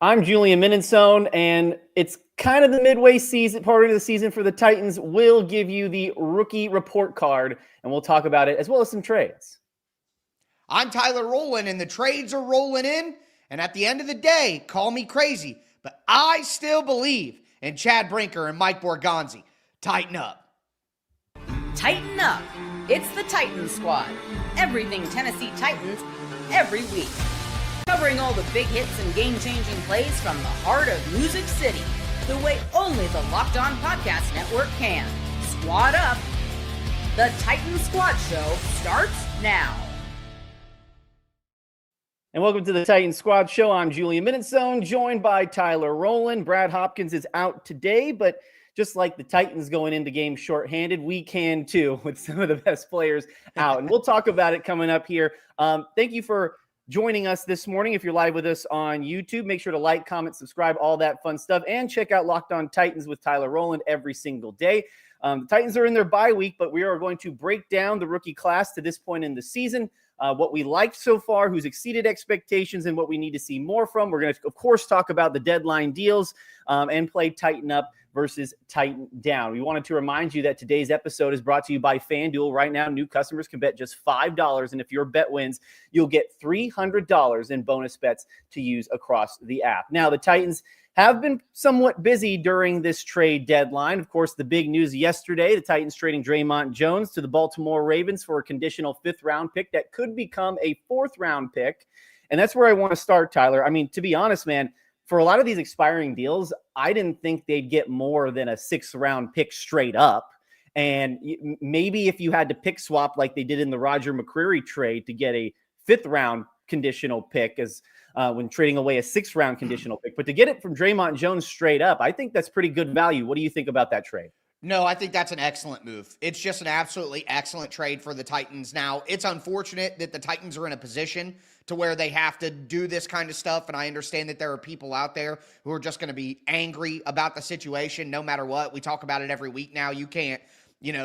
I'm Julian Minensone, and it's kind of the midway season, part of the season for the Titans. We'll give you the rookie report card, and we'll talk about it as well as some trades. I'm Tyler Rowland, and the trades are rolling in. And at the end of the day, call me crazy, but I still believe in Chad Brinker and Mike Borgonzi. Tighten up. Tighten up. It's the Titans Squad. Everything Tennessee Titans every week. Covering all the big hits and game-changing plays from the heart of Music City, the way only the Locked On Podcast Network can. Squad up. The Titans Squad Show starts now. And welcome to the Titans Squad Show. I'm Julian Minensone, joined by Tyler Rowland. Brad Hopkins is out today, but just like the Titans going into games shorthanded, we can too with some of the best players out. And we'll talk about it coming up here. Thank you for joining us this morning. If you're live with us on YouTube, make sure to like, comment, subscribe, all that fun stuff, and check out Locked On Titans with Tyler Rowland every single day. The Titans are in their bye week, but we are going to break down the rookie class to this point in the season, what we liked so far, who's exceeded expectations, and what we need to see more from. We're going to, of course, talk about the deadline deals and play Tighten Up versus Tighten Down. We wanted to remind you that today's episode is brought to you by FanDuel. Right now, new customers can bet just $5, and if your bet wins, you'll get $300 in bonus bets to use across the app. Now, the Titans have been somewhat busy during this trade deadline. Of course, the big news yesterday, the Titans trading Dre'Mont Jones to the Baltimore Ravens for a conditional 5th-round pick that could become a 4th-round pick. And that's where I want to start, Tyler. I mean, to be honest, man, for a lot of these expiring deals, I didn't think they'd get more than a 6th-round pick straight up. And maybe if you had to pick swap like they did in the Roger McCreary trade to get a 5th-round conditional pick as when trading away a 6th-round conditional pick. But to get it from Dre'Mont Jones straight up, I think that's pretty good value. What do you think about that trade? No, I think that's an excellent move. It's just an absolutely excellent trade for the Titans. Now, it's unfortunate that the Titans are in a position to where they have to do this kind of stuff, and I understand that there are people out there who are just going to be angry about the situation no matter what. We talk about it every week now. You can't,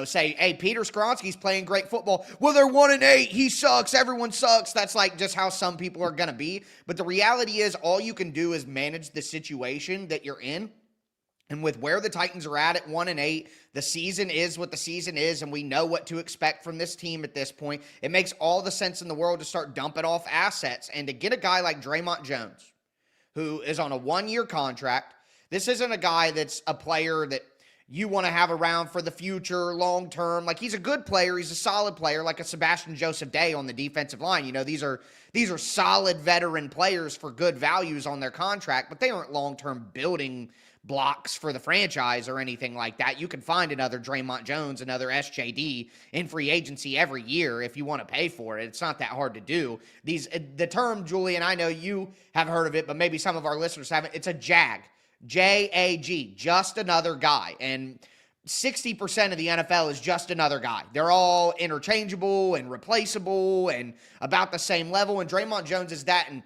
say, hey, Peter Skronsky's playing great football. Well, they're 1-8. He sucks. Everyone sucks. That's like just how some people are going to be. But the reality is all you can do is manage the situation that you're in. And with where the Titans are at 1-8, the season is what the season is, and we know what to expect from this team at this point. It makes all the sense in the world to start dumping off assets. And to get a guy like Dre'Mont Jones, who is on a 1-year contract, this isn't a guy that's a player that you want to have around for the future, long term. Like, he's a good player. He's a solid player, like a Sebastian Joseph Day on the defensive line. These are solid veteran players for good values on their contract, but they aren't long-term building blocks for the franchise or anything like that. You can find another Dre'Mont Jones, another SJD in free agency every year if you want to pay for it. It's not that hard to do. The term, Julian, I know you have heard of it, but maybe some of our listeners haven't. It's a JAG. J-A-G, just another guy. And 60% of the NFL is just another guy. They're all interchangeable and replaceable and about the same level. And Dre'Mont Jones is that. And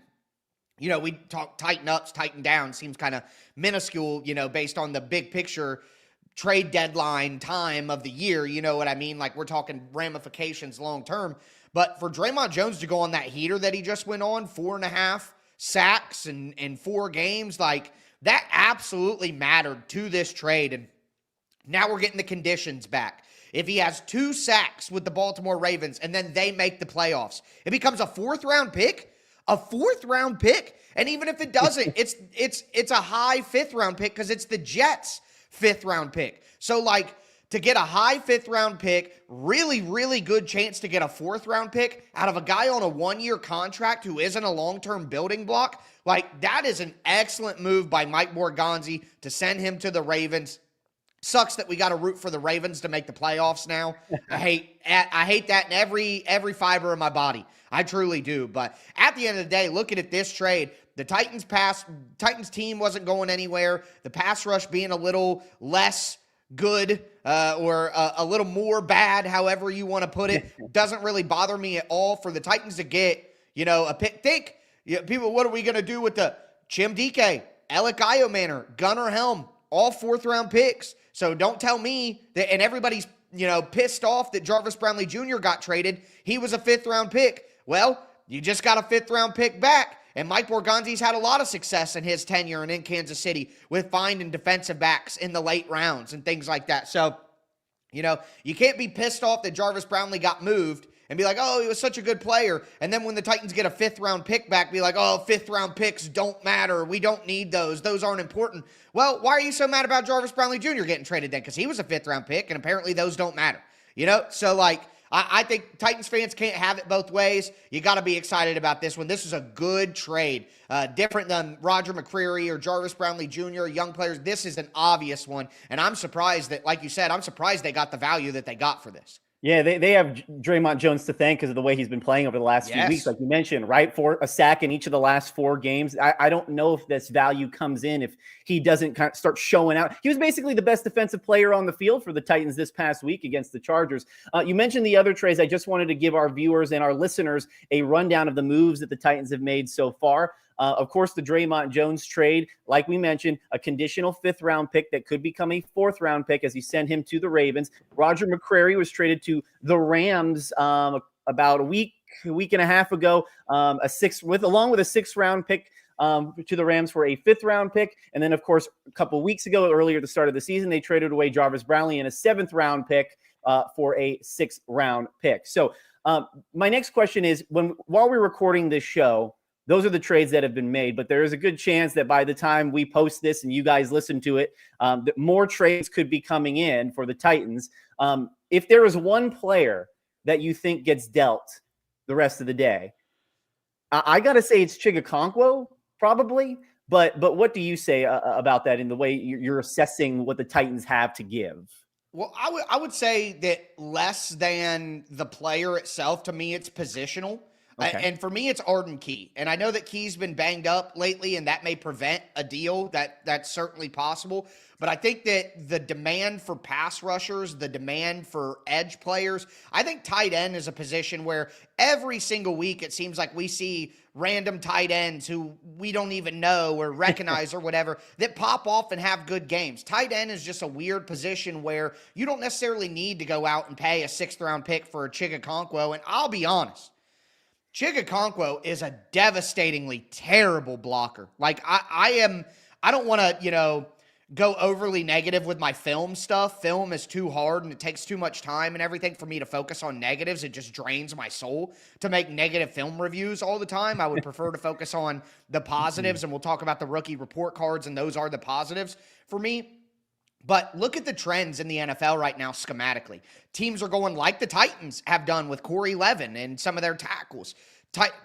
we talk tighten ups, tighten down seems kind of minuscule, based on the big picture trade deadline time of the year. You know what I mean? Like, we're talking ramifications long term. But for Dre'Mont Jones to go on that heater that he just went on, 4.5 sacks in 4 games, like, that absolutely mattered to this trade. And now we're getting the conditions back. If he has 2 sacks with the Baltimore Ravens and then they make the playoffs, it becomes a 4th-round pick. A 4th-round pick, and even if it doesn't, it's a high 5th-round pick because it's the Jets' 5th-round pick. So, like, to get a high 5th-round pick, really, really good chance to get a 4th-round pick out of a guy on a 1-year contract who isn't a long-term building block, like, that is an excellent move by Mike Borgonzi to send him to the Ravens. Sucks that we got to root for the Ravens to make the playoffs now. I hate that in every fiber of my body. I truly do. But at the end of the day, looking at this trade, the Titans team wasn't going anywhere. The pass rush being a little less good or a little more bad, however you want to put it, doesn't really bother me at all. For the Titans to get, a pick, people, what are we going to do with the Chim Dike, Alec Iomanor, Gunnar Helm, all 4th-round picks? So don't tell me that, and everybody's, pissed off that Jarvis Brownlee Jr. got traded. He was a 5th-round pick. Well, you just got a 5th-round pick back, And Mike Borgonzi's had a lot of success in his tenure and in Kansas City with finding defensive backs in the late rounds and things like that. So, you can't be pissed off that Jarvis Brownlee got moved and be like, oh, he was such a good player. And then when the Titans get a 5th-round pick back, be like, oh, 5th-round picks don't matter. We don't need those. Those aren't important. Well, why are you so mad about Jarvis Brownlee Jr. getting traded then? Because he was a 5th-round pick, and apparently those don't matter. So, I think Titans fans can't have it both ways. You got to be excited about this one. This is a good trade. Different than Roger McCreary or Jarvis Brownlee Jr., young players. This is an obvious one. And I'm surprised that, like you said, I'm surprised they got the value that they got for this. Yeah, they have Draymond Jones to thank because of the way he's been playing over the last few weeks, like you mentioned, right? For a sack in each of the last 4 games. I don't know if this value comes in if he doesn't kind of start showing out. He was basically the best defensive player on the field for the Titans this past week against the Chargers. You mentioned the other trades. I just wanted to give our viewers and our listeners a rundown of the moves that the Titans have made so far. Of course, the Draymond Jones trade, like we mentioned, a conditional 5th-round pick that could become a 4th-round pick as he sent him to the Ravens. Roger McCreary was traded to the Rams about a week and a half ago, along with a 6th-round pick to the Rams for a 5th-round pick. And then, of course, a couple of weeks ago, earlier at the start of the season, they traded away Jarvis Brownlee and a 7th-round pick for a 6th-round pick. So my next question is, while we're recording this show, those are the trades that have been made, but there is a good chance that by the time we post this and you guys listen to it, that more trades could be coming in for the Titans. If there is one player that you think gets dealt the rest of the day, I got to say it's Chigakonkwo, probably. But what do you say about that in the way you're assessing what the Titans have to give? Well, I would say that less than the player itself, to me, it's positional. Okay. And for me, it's Arden Key. And I know that Key's been banged up lately, and that may prevent a deal. That's certainly possible. But I think that the demand for pass rushers, the demand for edge players, I think tight end is a position where every single week it seems like we see random tight ends who we don't even know or recognize or whatever that pop off and have good games. Tight end is just a weird position where you don't necessarily need to go out and pay a 6th-round pick for a Chigakonkwo. And I'll be honest, Chigakonkwo is a devastatingly terrible blocker. Like, I don't want to, go overly negative with my film stuff. Film is too hard and it takes too much time and everything for me to focus on negatives. It just drains my soul to make negative film reviews all the time. I would prefer to focus on the positives, and we'll talk about the rookie report cards, and those are the positives for me. But look at the trends in the NFL right now schematically. Teams are going like the Titans have done with Corey Levin and some of their tackles.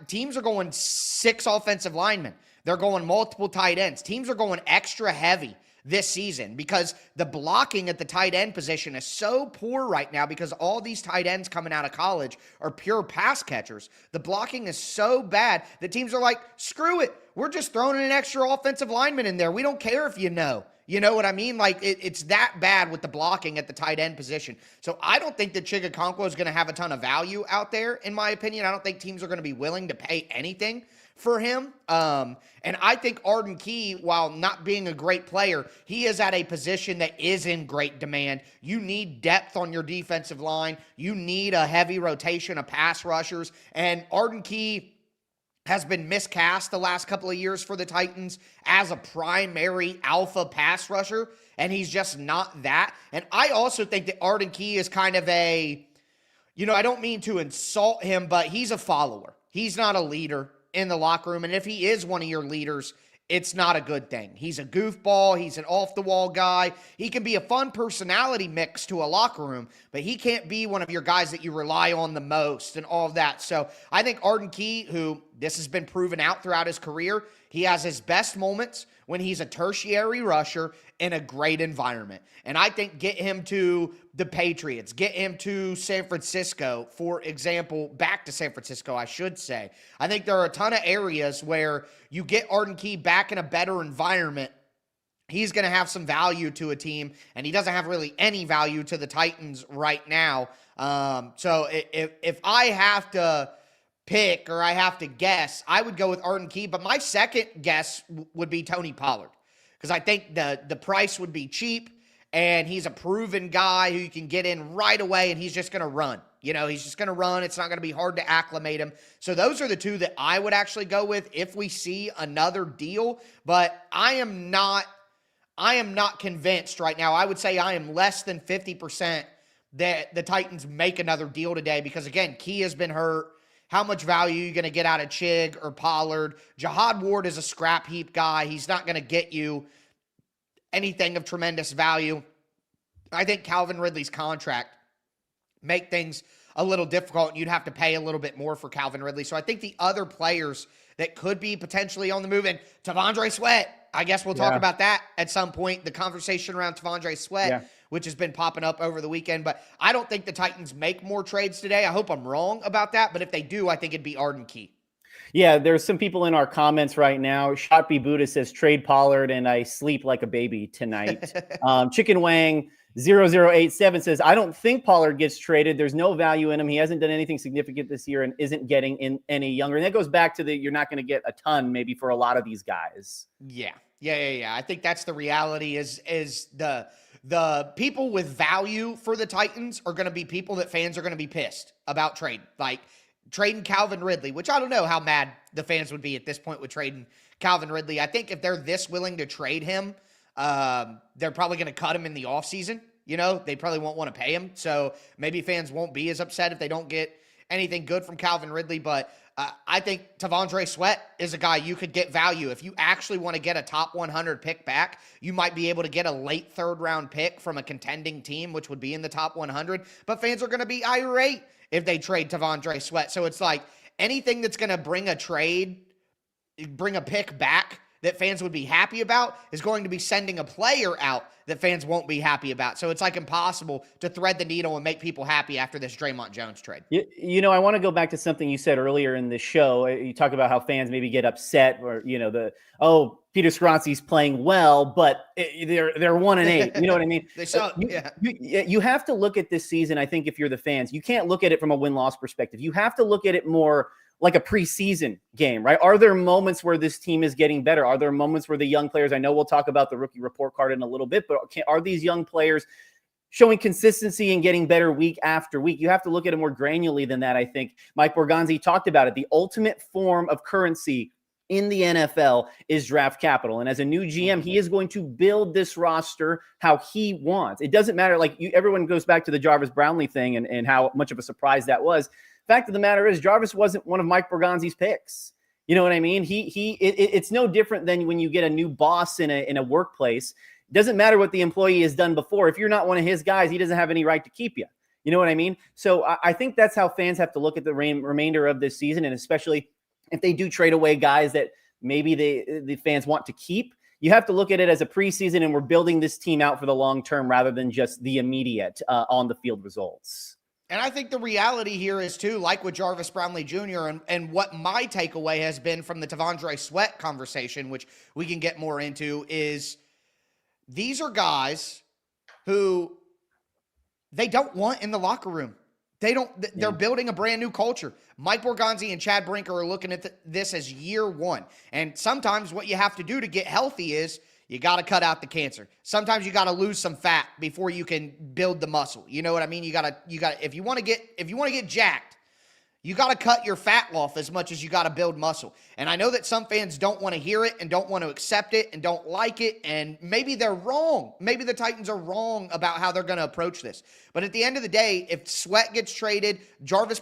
Teams are going 6 offensive linemen. They're going multiple tight ends. Teams are going extra heavy this season because the blocking at the tight end position is so poor right now because all these tight ends coming out of college are pure pass catchers. The blocking is so bad that teams are like, screw it. We're just throwing an extra offensive lineman in there. We don't care if you know. You know what I mean? Like, it's that bad with the blocking at the tight end position. So I don't think that Chigakonkwo is going to have a ton of value out there, in my opinion. I don't think teams are going to be willing to pay anything for him. And I think Arden Key, while not being a great player, he is at a position that is in great demand. You need depth on your defensive line. You need a heavy rotation of pass rushers. And Arden Key has been miscast the last couple of years for the Titans as a primary alpha pass rusher, and he's just not that. And I also think that Arden Key is kind of I don't mean to insult him, but he's a follower. He's not a leader in the locker room, and if he is one of your leaders, it's not a good thing. He's a goofball. He's an off-the-wall guy. He can be a fun personality mix to a locker room, but he can't be one of your guys that you rely on the most and all of that. So I think Arden Key, who this has been proven out throughout his career, he has his best moments when he's a tertiary rusher in a great environment. And I think get him to the Patriots, get him to San Francisco, for example, back to San Francisco, I should say. I think there are a ton of areas where you get Arden Key back in a better environment, he's going to have some value to a team, and he doesn't have really any value to the Titans right now. So if I have to pick or I have to guess, I would go with Arden Key, but my second guess would be Tony Pollard, because I think the price would be cheap, and he's a proven guy who you can get in right away, and he's just going to run. You know, he's just going to run. It's not going to be hard to acclimate him. So those are the two that I would actually go with if we see another deal. But I am not convinced right now. I would say I am less than 50% that the Titans make another deal today because, again, Key has been hurt. How much value are you going to get out of Chig or Pollard? Jihad Ward is a scrap heap guy. He's not going to get you anything of tremendous value. I think Calvin Ridley's contract make things a little difficult, and you'd have to pay a little bit more for Calvin Ridley. So I think the other players that could be potentially on the move, and T'Vondre Sweat, I guess we'll talk about that at some point, the conversation around T'Vondre Sweat, which has been popping up over the weekend. But I don't think the Titans make more trades today. I hope I'm wrong about that, but if they do, I think it'd be Arden Key. Yeah, there's some people in our comments right now. Shotby Buddha says, trade Pollard and I sleep like a baby tonight. Chicken Wang 0087 says, I don't think Pollard gets traded. There's no value in him. He hasn't done anything significant this year and isn't getting in any younger. And that goes back to you're not going to get a ton maybe for a lot of these guys. Yeah. I think that's the reality is the people with value for the Titans are going to be people that fans are going to be pissed about trading. Like trading Calvin Ridley, which I don't know how mad the fans would be at this point with trading Calvin Ridley. I think if they're this willing to trade him, they're probably going to cut him in the offseason. You know, they probably won't want to pay him. So maybe fans won't be as upset if they don't get anything good from Calvin Ridley. But I think T'Vondre Sweat is a guy you could get value. If you actually want to get a top 100 pick back, you might be able to get a late third-round pick from a contending team, which would be in the top 100. But fans are going to be irate if they trade T'Vondre Sweat. So it's like anything that's going to bring a pick back that fans would be happy about is going to be sending a player out that fans won't be happy about. So it's like impossible to thread the needle and make people happy after this Draymond Jones trade. You know, I want to go back to something you said earlier in the show. You talk about how fans maybe get upset or, you know, Peter Skoronsky's playing well, but they're 1-8. You know what I mean? They suck. You have to look at this season. I think if you're the fans, you can't look at it from a win-loss perspective. You have to look at it more like a preseason game, right? Are there moments where this team is getting better? Are there moments where the young players, I know we'll talk about the rookie report card in a little bit, but are these young players showing consistency and getting better week after week? You have to look at it more granularly than that, I think. Mike Borgonzi talked about it. The ultimate form of currency in the NFL is draft capital. And as a new GM, he is going to build this roster how he wants. It doesn't matter. Everyone goes back to the Jarvis Brownlee thing and how much of a surprise that was. Fact of the matter is Jarvis wasn't one of Mike Borgonzi's picks. You know what I mean? It's no different than when you get a new boss in a workplace. It doesn't matter what the employee has done before. If you're not one of his guys, he doesn't have any right to keep you. You know what I mean? So I think that's how fans have to look at the remainder of this season, and especially if they do trade away guys that maybe the fans want to keep. You have to look at it as a preseason, and we're building this team out for the long term rather than just the immediate on the field results. And I think the reality here is, too, like with Jarvis Brownlee Jr. and what my takeaway has been from the T'Vondre Sweat conversation, which we can get more into, is these are guys who they don't want in the locker room. They're building a brand new culture. Mike Borgonzi and Chad Brinker are looking at this as year one. And sometimes what you have to do to get healthy is you got to cut out the cancer. Sometimes you got to lose some fat before you can build the muscle. You know what I mean? You got to if you want to get jacked, you got to cut your fat off as much as you got to build muscle. And I know that some fans don't want to hear it and don't want to accept it and don't like it, and maybe they're wrong. Maybe the Titans are wrong about how they're going to approach this. But at the end of the day, if Sweat gets traded, the Jarvis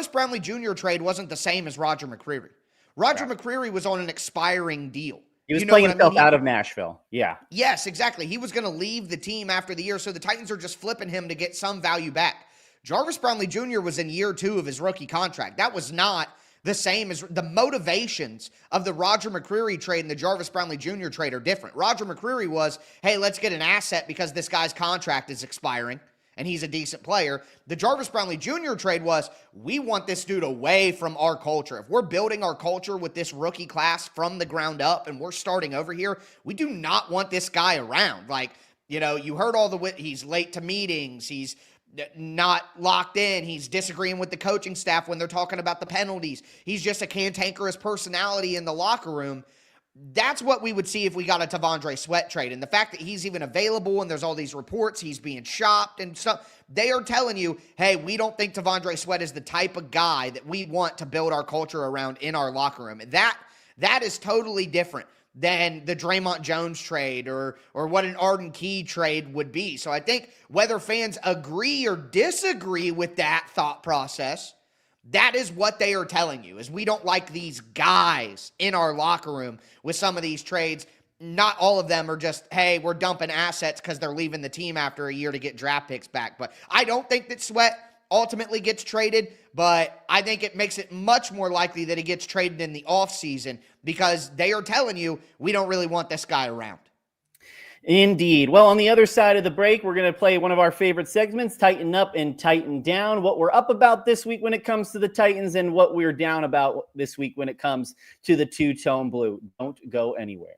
Brownlee Jr. trade wasn't the same as Roger McCreary. Roger McCreary was on an expiring deal. He was playing himself out of Nashville. Yeah. Yes, exactly. He was going to leave the team after the year, so the Titans are just flipping him to get some value back. Jarvis Brownlee Jr. was in year 2 of his rookie contract. That was not the same as the motivations of the Roger McCreary trade and the Jarvis Brownlee Jr. trade are different. Roger McCreary was, hey, let's get an asset because this guy's contract is expiring and he's a decent player. The Jarvis Brownlee Jr. trade was, we want this dude away from our culture. If we're building our culture with this rookie class from the ground up and we're starting over here, we do not want this guy around. You heard he's late to meetings. He's not locked in. He's disagreeing with the coaching staff when they're talking about the penalties. He's just a cantankerous personality in the locker room. That's what we would see if we got a T'Vondre Sweat trade. And the fact that he's even available and there's all these reports he's being shopped and stuff, they are telling you, hey, we don't think T'Vondre Sweat is the type of guy that we want to build our culture around in our locker room. That is totally different than the Draymond Jones trade or what an Arden Key trade would be. So I think whether fans agree or disagree with that thought process, that is what they are telling you, is we don't like these guys in our locker room with some of these trades. Not all of them are just, hey, we're dumping assets because they're leaving the team after a year to get draft picks back. But I don't think that Sweat ultimately gets traded, but I think it makes it much more likely that he gets traded in the offseason because they are telling you, we don't really want this guy around. Indeed. Well, on the other side of the break, we're going to play one of our favorite segments, Tighten Up and Tighten Down, what we're up about this week when it comes to the Titans and what we're down about this week when it comes to the two-tone blue. Don't go anywhere.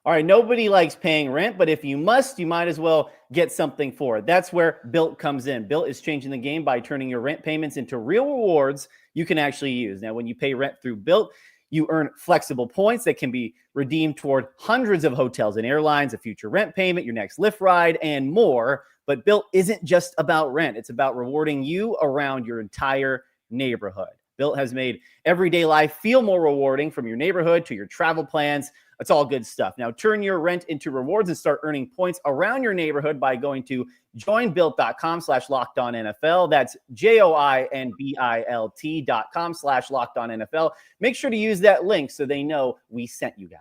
All right, nobody likes paying rent, but if you must, you might as well get something for it. That's where BILT comes in. BILT is changing the game by turning your rent payments into real rewards you can actually use. Now, when you pay rent through BILT, you earn flexible points that can be redeemed toward hundreds of hotels and airlines, a future rent payment, your next Lyft ride, and more. But BILT isn't just about rent. It's about rewarding you around your entire neighborhood. BILT has made everyday life feel more rewarding, from your neighborhood to your travel plans. It's all good stuff. Now turn your rent into rewards and start earning points around your neighborhood by going to joinbilt.com/lockedonnfl. That's joinbilt.com/lockedonnfl. Make sure to use that link so they know we sent you guys.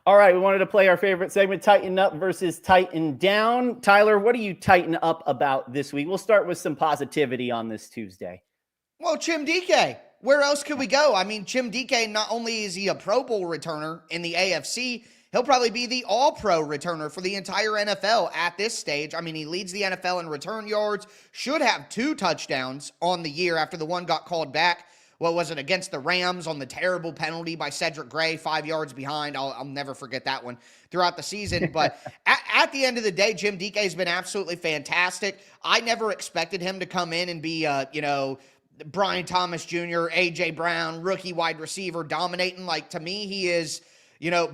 All right, we wanted to play our favorite segment, Tighten Up versus Tighten Down. Tyler, what do you tighten up about this week? We'll start with some positivity on this Tuesday. Well, Chim Dike. Where else could we go? I mean, Chim Dike, not only is he a Pro Bowl returner in the AFC, he'll probably be the All-Pro returner for the entire NFL at this stage. I mean, he leads the NFL in return yards, should have 2 touchdowns on the year after the one got called back. What was it, against the Rams on the terrible penalty by Cedric Gray, 5 yards behind. I'll never forget that one throughout the season. But at the end of the day, Chim Dike has been absolutely fantastic. I never expected him to come in and be, Brian Thomas Jr., A.J. Brown, rookie wide receiver, dominating. Like, to me, he is,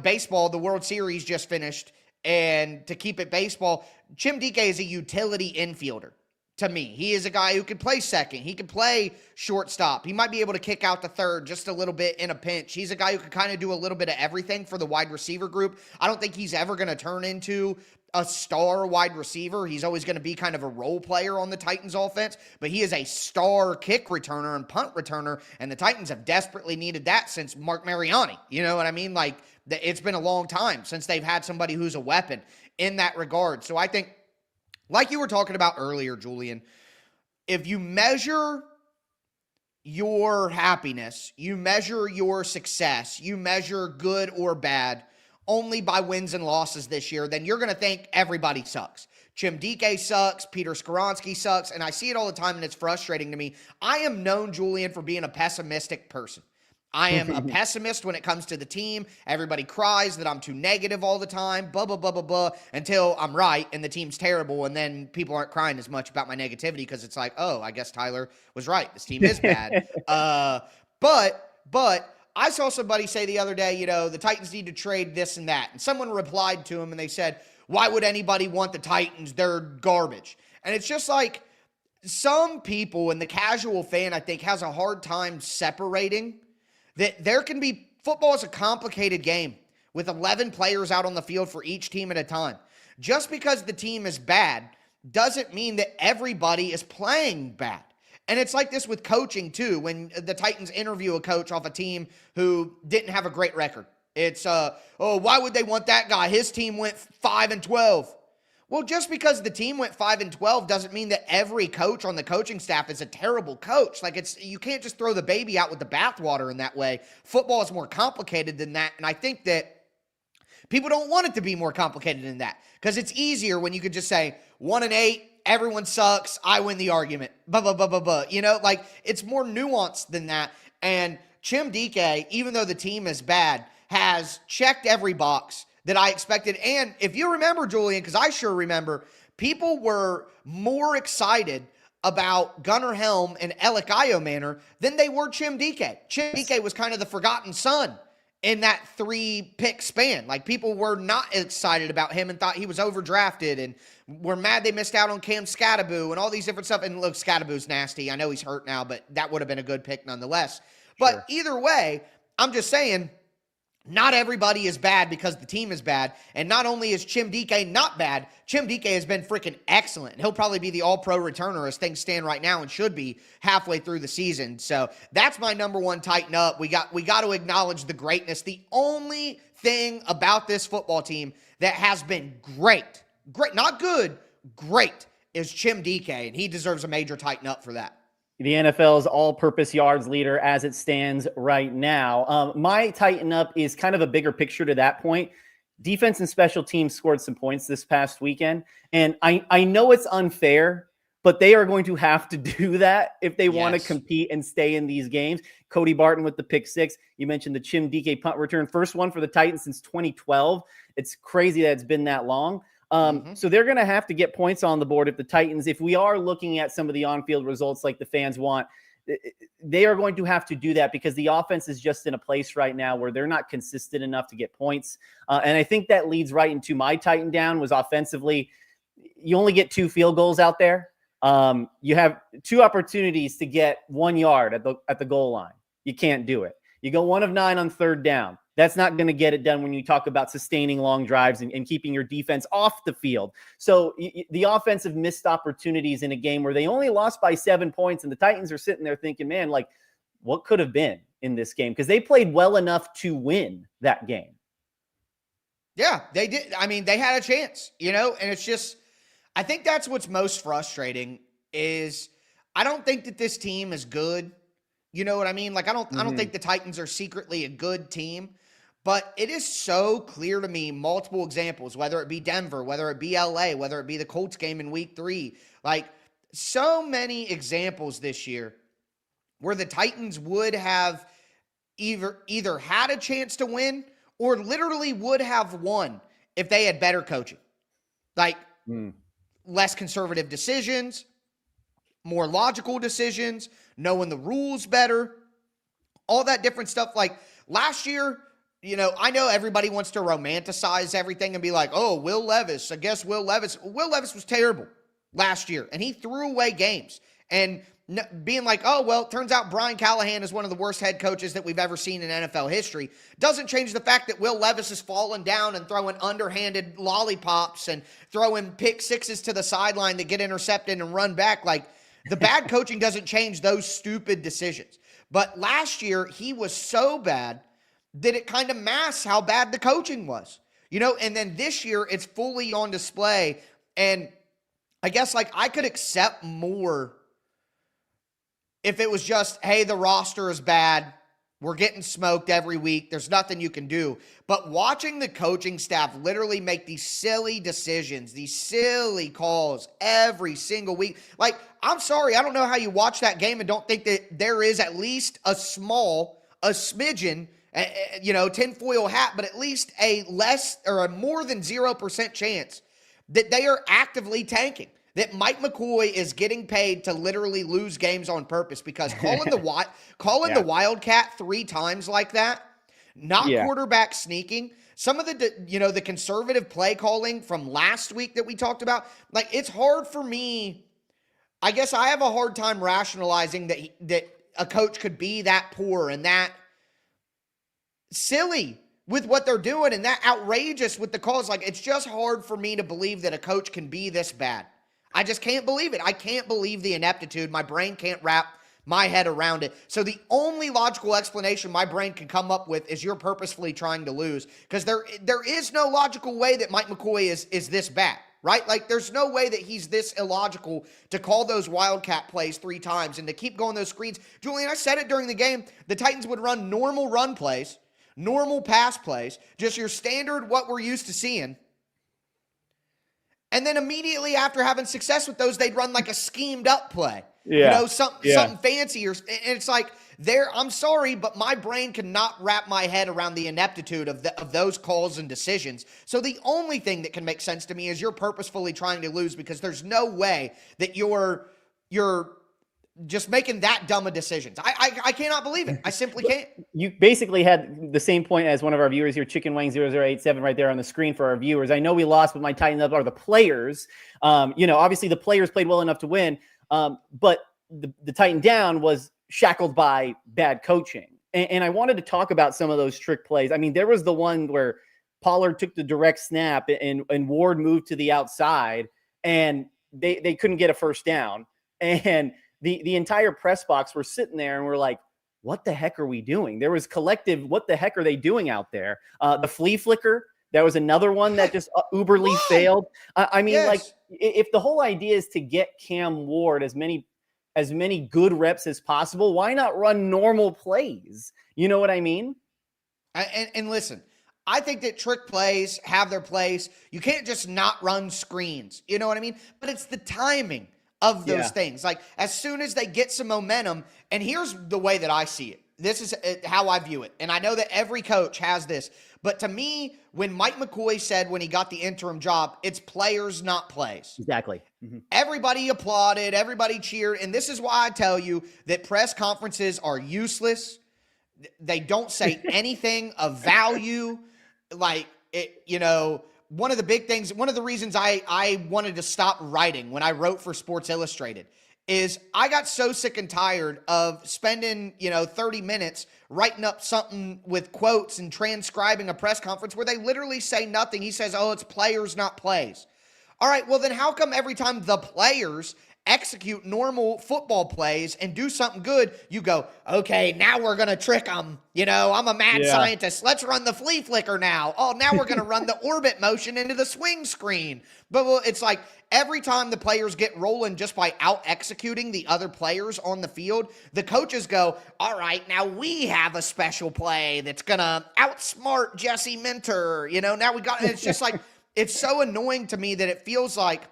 baseball, the World Series just finished. And to keep it baseball, Chim Dike is a utility infielder. To me, he is a guy who can play second. He can play shortstop. He might be able to kick out to third just a little bit in a pinch. He's a guy who can kind of do a little bit of everything for the wide receiver group. I don't think he's ever going to turn into a star wide receiver. He's always going to be kind of a role player on the Titans offense, but he is a star kick returner and punt returner, and the Titans have desperately needed that since Mark Mariani. You know what I mean? Like, it's been a long time since they've had somebody who's a weapon in that regard. So I think, like you were talking about earlier, Julian, if you measure your happiness, you measure your success, you measure good or bad only by wins and losses this year, then you're going to think everybody sucks. Chim Dike sucks, Peter Skoronski sucks, and I see it all the time, and it's frustrating to me. I am known, Julian, for being a pessimistic person. I am a pessimist when it comes to the team. Everybody cries that I'm too negative all the time, blah, blah, blah, blah, blah, until I'm right and the team's terrible, and then people aren't crying as much about my negativity because it's like, oh, I guess Tyler was right. This team is bad. But I saw somebody say the other day, the Titans need to trade this and that. And someone replied to him and they said, why would anybody want the Titans? They're garbage. And it's just like, some people, and the casual fan, I think, has a hard time separating that there can be, football is a complicated game with 11 players out on the field for each team at a time. Just because the team is bad doesn't mean that everybody is playing bad. And it's like this with coaching too. When the Titans interview a coach off a team who didn't have a great record, it's, why would they want that guy? His team went 5-12. Well, just because the team went 5-12 doesn't mean that every coach on the coaching staff is a terrible coach. Like, you can't just throw the baby out with the bathwater in that way. Football is more complicated than that. And I think that people don't want it to be more complicated than that, because it's easier when you could just say 1-8, everyone sucks, I win the argument, blah, blah, blah, blah, blah. Like, it's more nuanced than that. And Chim Dike, even though the team is bad, has checked every box that I expected. And if you remember, Julian, because I sure remember, people were more excited about Gunnar Helm and Alec Manor than they were Chim Dike. Chim Dike was kind of the forgotten son in that 3-pick span. Like, people were not excited about him and thought he was overdrafted and were mad they missed out on Cam Scattaboo and all these different stuff. And look, Scattaboo's nasty. I know he's hurt now, but that would have been a good pick nonetheless. But either way, I'm just saying, not everybody is bad because the team is bad. And not only is Chim Dike not bad, Chim Dike has been freaking excellent. And he'll probably be the all-pro returner as things stand right now and should be halfway through the season. So that's my number one tighten up. We got to acknowledge the greatness. The only thing about this football team that has been great, not good, great, is Chim Dike. And he deserves a major tighten up for that. The NFL's all-purpose yards leader as it stands right now. My tighten up is kind of a bigger picture to that point. Defense and special teams scored some points this past weekend, and I know it's unfair, but they are going to have to do that if they want to compete and stay in these games. Cody Barton with the pick 6. You mentioned the Chim Dike punt return, first one for the Titans since 2012. It's crazy that it's been that long. So they're going to have to get points on the board if we are looking at some of the on-field results like the fans want, they are going to have to do that because the offense is just in a place right now where they're not consistent enough to get points. And I think that leads right into my tighten down was offensively. You only get 2 field goals out there. You have 2 opportunities to get 1 yard at the goal line. You can't do it. You go 1 of 9 on third down. That's not going to get it done when you talk about sustaining long drives and keeping your defense off the field. So the offensive missed opportunities in a game where they only lost by 7 points, and the Titans are sitting there thinking, man, like, what could have been in this game? Because they played well enough to win that game. Yeah, they did. I mean, they had a chance, and it's just, I think that's what's most frustrating is I don't think that this team is good. You know what I mean? Like, I don't think the Titans are secretly a good team. But it is so clear to me, multiple examples, whether it be Denver, whether it be LA, whether it be the Colts game in week 3, like so many examples this year where the Titans would have either had a chance to win or literally would have won if they had better coaching. Like less conservative decisions, more logical decisions, knowing the rules better, all that different stuff. Like last year, I know everybody wants to romanticize everything and be like, oh, Will Levis. I guess Will Levis was terrible last year, and he threw away games. And being like, oh, well, it turns out Brian Callahan is one of the worst head coaches that we've ever seen in NFL history doesn't change the fact that Will Levis is falling down and throwing underhanded lollipops and throwing pick 6s to the sideline that get intercepted and run back. Like, the bad coaching doesn't change those stupid decisions. But last year, he was so bad that it kind of masks how bad the coaching was, and then this year it's fully on display. And I guess like I could accept more if it was just, hey, the roster is bad. We're getting smoked every week. There's nothing you can do. But watching the coaching staff literally make these silly decisions, these silly calls every single week. Like, I'm sorry, I don't know how you watch that game and don't think that there is at least a smidgen, tinfoil hat, but at least a less or a more than 0% chance that they are actively tanking, that Mike McCoy is getting paid to literally lose games on purpose because calling the Wildcat 3 times like that, not quarterback sneaking, some of the conservative play calling from last week that we talked about, like it's hard for me. I guess I have a hard time rationalizing that a coach could be that poor and that silly with what they're doing and that outrageous with the calls. Like, it's just hard for me to believe that a coach can be this bad. I just can't believe it. I can't believe the ineptitude. My brain can't wrap my head around it. So the only logical explanation my brain can come up with is you're purposefully trying to lose, because there is no logical way that Mike McCoy is this bad, right? Like, there's no way that he's this illogical to call those Wildcat plays 3 times and to keep going those screens. Julian, I said it during the game. The Titans would run normal run plays, normal pass plays, just your standard what we're used to seeing. And then immediately after having success with those, they'd run like a schemed up play. Something fancy. And it's like, I'm sorry, but my brain cannot wrap my head around the ineptitude of those calls and decisions. So the only thing that can make sense to me is you're purposefully trying to lose, because there's no way that you're just making that dumb of decisions. I cannot believe it. I simply can't. You basically had the same point as one of our viewers here, Chicken Wang 0087, right there on the screen for our viewers. I know we lost, but my Titan up are the players. Obviously the players played well enough to win, but the Titan down was shackled by bad coaching. And I wanted to talk about some of those trick plays. I mean, there was the one where Pollard took the direct snap and Ward moved to the outside, and they couldn't get a first down. And the entire press box were sitting there and we're like, what the heck are we doing? There was collective, what the heck are they doing out there? The flea flicker, that was another one that just uberly failed. I mean, yes. Like, if the whole idea is to get Cam Ward as many good reps as possible, why not run normal plays? You know what I mean? And listen, I think that trick plays have their place. You can't just not run screens. You know what I mean? But it's the timing of those things. Like, as soon as they get some momentum, and here's the way that I see it. This is how I view it. And I know that every coach has this. But to me, when Mike McCoy said when he got the interim job, it's players, not plays. Exactly. Mm-hmm. Everybody applauded. Everybody cheered. And this is why I tell you that press conferences are useless. They don't say anything of value. Like, one of the big things, one of the reasons I wanted to stop writing when I wrote for Sports Illustrated is I got so sick and tired of spending, 30 minutes writing up something with quotes and transcribing a press conference where they literally say nothing. He says, oh, it's players, not plays. All right, well then how come every time the players execute normal football plays and do something good, you go, okay, now we're going to trick them. I'm a mad scientist. Let's run the flea flicker now. Oh, now we're going to run the orbit motion into the swing screen. But it's like every time the players get rolling just by out executing the other players on the field, the coaches go, all right, now we have a special play that's going to outsmart Jesse Minter. Now we got, and it's just like, it's so annoying to me that it feels like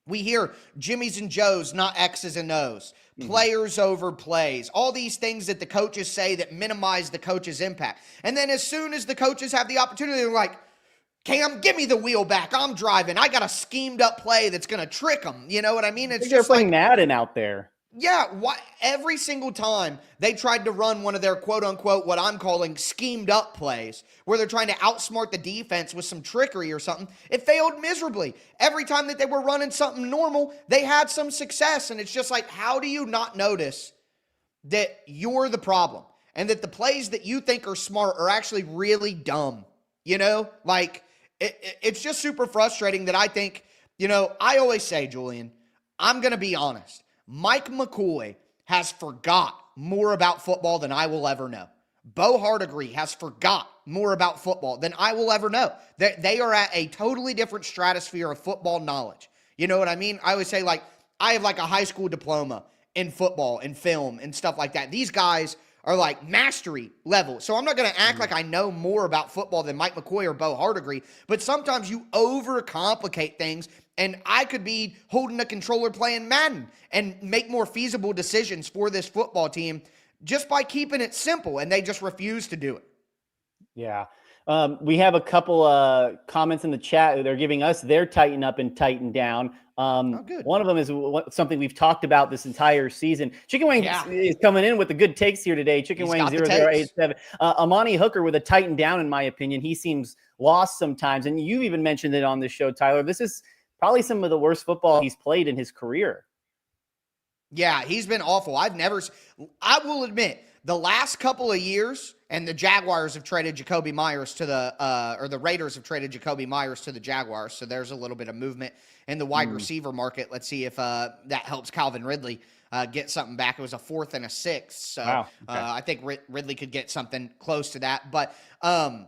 we hear Jimmy's and Joe's, not X's and O's. Players over plays. All these things that the coaches say that minimize the coach's impact. And then as soon as the coaches have the opportunity, they're like, Cam, give me the wheel back. I'm driving. I got a schemed up play that's going to trick them. You know what I mean? It's just like Madden out there. Yeah, every single time they tried to run one of their quote-unquote, what I'm calling schemed-up plays, where they're trying to outsmart the defense with some trickery or something, it failed miserably. Every time that they were running something normal, they had some success, and it's just like, how do you not notice that you're the problem, and that the plays that you think are smart are actually really dumb? Like, it's just super frustrating that I think, I always say, Julian, I'm going to be honest. Mike McCoy has forgot more about football than I will ever know. Bo Hardigree has forgot more about football than I will ever know. They are at a totally different stratosphere of football knowledge. You know what I mean? I would say, like, I have like a high school diploma in football and film and stuff like that. These guys are like mastery level. So I'm not going to act like I know more about football than Mike McCoy or Bo Hardigree, but sometimes you overcomplicate things, and I could be holding a controller playing Madden and make more feasible decisions for this football team just by keeping it simple, and they just refuse to do it. Yeah. We have a couple comments in the chat. They're giving us their tighten up and tighten down. Good. One of them is something we've talked about this entire season. Chicken Wang is coming in with the good takes here today. Chicken Wang 0087. Amani Hooker with a tighten down, in my opinion. He seems lost sometimes, and you've even mentioned it on this show, Tyler. This is probably some of the worst football he's played in his career. Yeah, he's been awful. I will admit, the last couple of years, and the Jaguars have traded Jacoby Myers to the Raiders have traded Jacoby Myers to the Jaguars. So there's a little bit of movement in the wide receiver market. Let's see if that helps Calvin Ridley get something back. It was a 4th and a 6th. So wow. Okay. I think Ridley could get something close to that. But I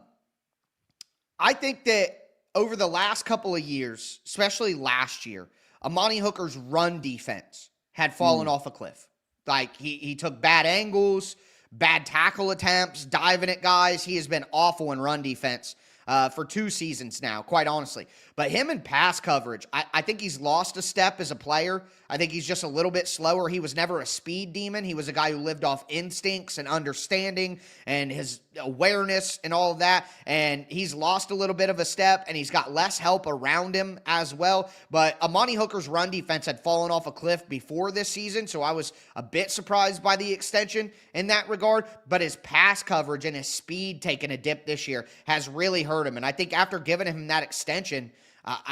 think that over the last couple of years, especially last year, Amani Hooker's run defense had fallen off a cliff. Like, he took bad angles, bad tackle attempts, diving at guys. He has been awful in run defense. for 2 seasons now, quite honestly. But him in pass coverage, I think he's lost a step as a player. I think he's just a little bit slower. He was never a speed demon. He was a guy who lived off instincts and understanding and his awareness and all of that. And he's lost a little bit of a step, and he's got less help around him as well. But Amani Hooker's run defense had fallen off a cliff before this season, so I was a bit surprised by the extension in that regard. But his pass coverage and his speed taking a dip this year has really hurt him. And I think after giving him that extension,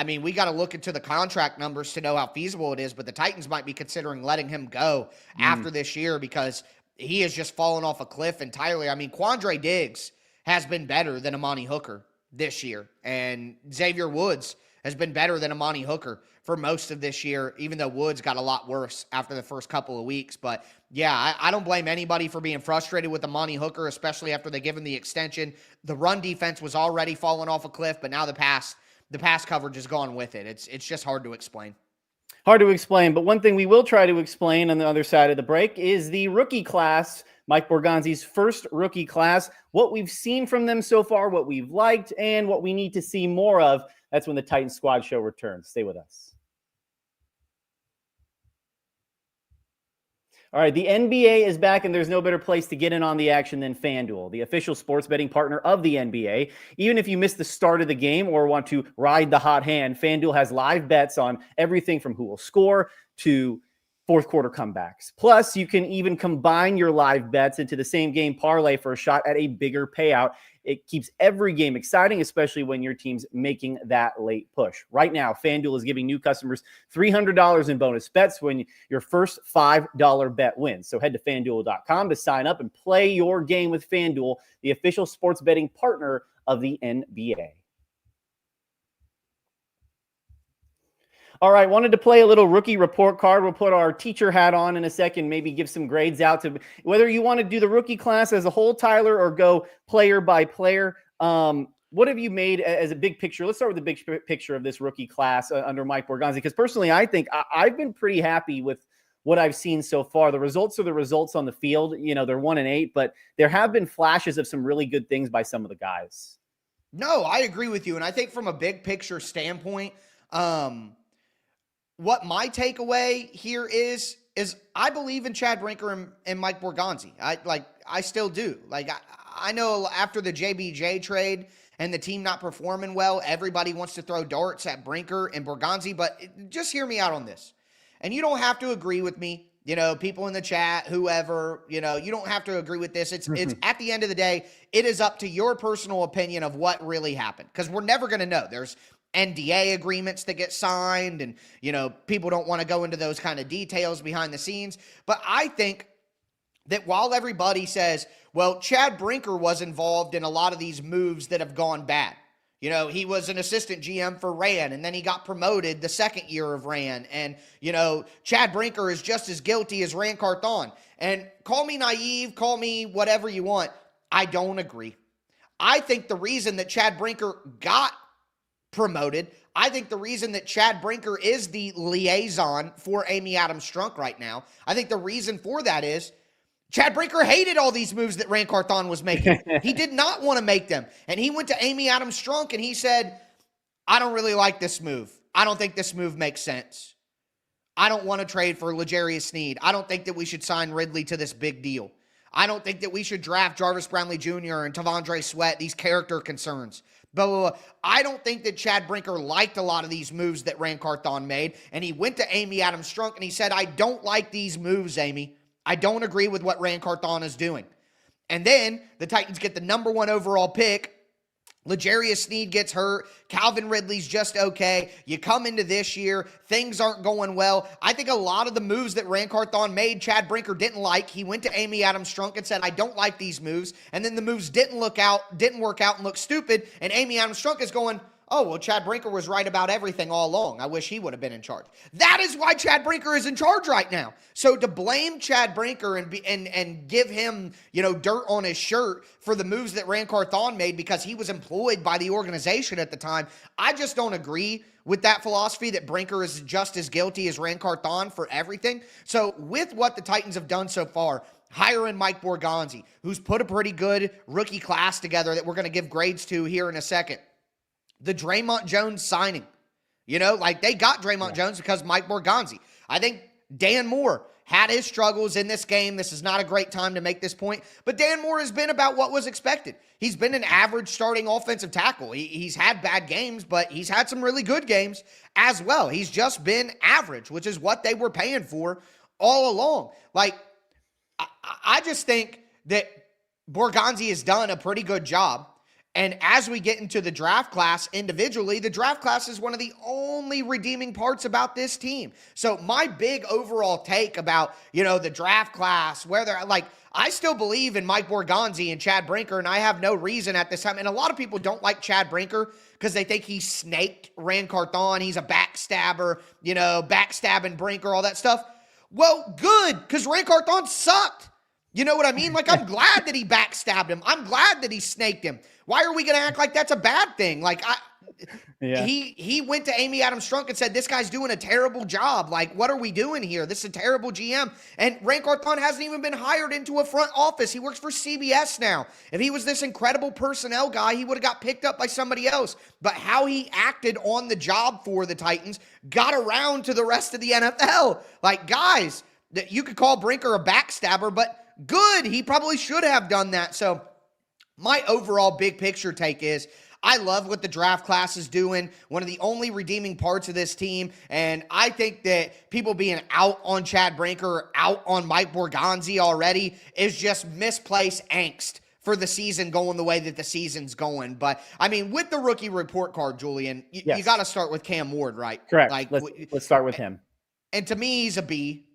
we got to look into the contract numbers to know how feasible it is, but the Titans might be considering letting him go after this year because he has just fallen off a cliff entirely. I mean, Quandre Diggs has been better than Amani Hooker this year, and Xavier Woods has been better than Amani Hooker for most of this year, even though Woods got a lot worse after the first couple of weeks. But yeah, I don't blame anybody for being frustrated with Amani Hooker, especially after they give him the extension. The run defense was already falling off a cliff, but now the pass coverage has gone with it. It's just hard to explain. Hard to explain, but one thing we will try to explain on the other side of the break is the rookie class, Mike Borgonzi's first rookie class, what we've seen from them so far, what we've liked, and what we need to see more of. That's when the Titans Squad Show returns. Stay with us. All right, the NBA is back, and there's no better place to get in on the action than FanDuel, the official sports betting partner of the NBA. Even if you missed the start of the game or want to ride the hot hand, FanDuel has live bets on everything from who will score to fourth quarter comebacks. Plus, you can even combine your live bets into the same game parlay for a shot at a bigger payout. It keeps every game exciting, especially when your team's making that late push. Right now, FanDuel is giving new customers $300 in bonus bets when your first $5 bet wins. So head to FanDuel.com to sign up and play your game with FanDuel, the official sports betting partner of the NBA. All right, wanted to play a little rookie report card. We'll put our teacher hat on in a second, maybe give some grades out to whether you want to do the rookie class as a whole, Tyler, or go player by player. What have you made as a big picture? Let's start with the big picture of this rookie class under Mike Borgonzi, because personally, I think I've been pretty happy with what I've seen so far. The results are the results on the field. You know, they're 1-8, but there have been flashes of some really good things by some of the guys. No, I agree with you. And I think from a big picture standpoint, what my takeaway here is I believe in Chad Brinker and Mike Borgonzi. I still do. I know after the JBJ trade and the team not performing well, everybody wants to throw darts at Brinker and Borgonzi, but just hear me out on this. And you don't have to agree with me. You know, people in the chat, whoever, you don't have to agree with this. It's at the end of the day, it is up to your personal opinion of what really happened, because we're never going to know. There's NDA agreements that get signed, and, people don't want to go into those kind of details behind the scenes. But I think that while everybody says, well, Chad Brinker was involved in a lot of these moves that have gone bad. He was an assistant GM for Rand, and then he got promoted the second year of Rand. And, Chad Brinker is just as guilty as Rand Carthon. And call me naive, call me whatever you want. I don't agree. I think the reason that Chad Brinker got promoted, I think the reason that Chad Brinker is the liaison for Amy Adams Strunk right now, I think the reason for that is Chad Brinker hated all these moves that Rand Carthon was making. He did not want to make them. And he went to Amy Adams Strunk and he said, I don't really like this move. I don't think this move makes sense. I don't want to trade for L'Jarius Sneed. I don't think that we should sign Ridley to this big deal. I don't think that we should draft Jarvis Brownlee Jr. and Tavondre Sweat, these character concerns. Blah, blah, blah. I don't think that Chad Brinker liked a lot of these moves that Rand Carthon made. And he went to Amy Adams Strunk and he said, I don't like these moves, Amy. I don't agree with what Rand Carthon is doing. And then the Titans get the number 1 overall pick. L'Jarius Sneed gets hurt. Calvin Ridley's just okay. You come into this year, things aren't going well. I think a lot of the moves that Rand Carthon made, Chad Brinker didn't like. He went to Amy Adams Strunk and said, I don't like these moves. And then the moves didn't work out and look stupid. And Amy Adams Strunk is going, oh, well, Chad Brinker was right about everything all along. I wish he would have been in charge. That is why Chad Brinker is in charge right now. So to blame Chad Brinker and give him, dirt on his shirt for the moves that Rand Carthon made because he was employed by the organization at the time, I just don't agree with that philosophy that Brinker is just as guilty as Rand Carthon for everything. So with what the Titans have done so far, hiring Mike Borgonzi, who's put a pretty good rookie class together that we're going to give grades to here in a second, the Draymond Jones signing. You know, like they got Draymond Jones because Mike Borgonzi. I think Dan Moore had his struggles in this game. This is not a great time to make this point, but Dan Moore has been about what was expected. He's been an average starting offensive tackle. He's had bad games, but he's had some really good games as well. He's just been average, which is what they were paying for all along. Like, I just think that Borgonzi has done a pretty good job. And as we get into the draft class individually, the draft class is one of the only redeeming parts about this team. So my big overall take about, you know, the draft class, where they're like, I still believe in Mike Borgonzi and Chad Brinker, and I have no reason at this time. And a lot of people don't like Chad Brinker because they think he snaked Rand Carthon. He's a backstabber, you know, backstabbing Brinker, all that stuff. Well, good, because Rand Carthon sucked. You know what I mean? Like, I'm glad that he backstabbed him. I'm glad that he snaked him. Why are we going to act like that's a bad thing? Like, he went to Amy Adams Strunk and said, this guy's doing a terrible job. Like, what are we doing here? This is a terrible GM. And Rand Carthon hasn't even been hired into a front office. He works for CBS now. If he was this incredible personnel guy, he would have got picked up by somebody else. But how he acted on the job for the Titans got around to the rest of the NFL. Like, guys, that you could call Brinker a backstabber, but good. He probably should have done that. So my overall big picture take is I love what the draft class is doing. One of the only redeeming parts of this team. And I think that people being out on Chad Brinker or out on Mike Borgonzi already is just misplaced angst for the season going the way that the season's going. But, I mean, with the rookie report card, Julian, you got to start with Cam Ward, right? Correct. Like, let's start with him. And to me, he's a B.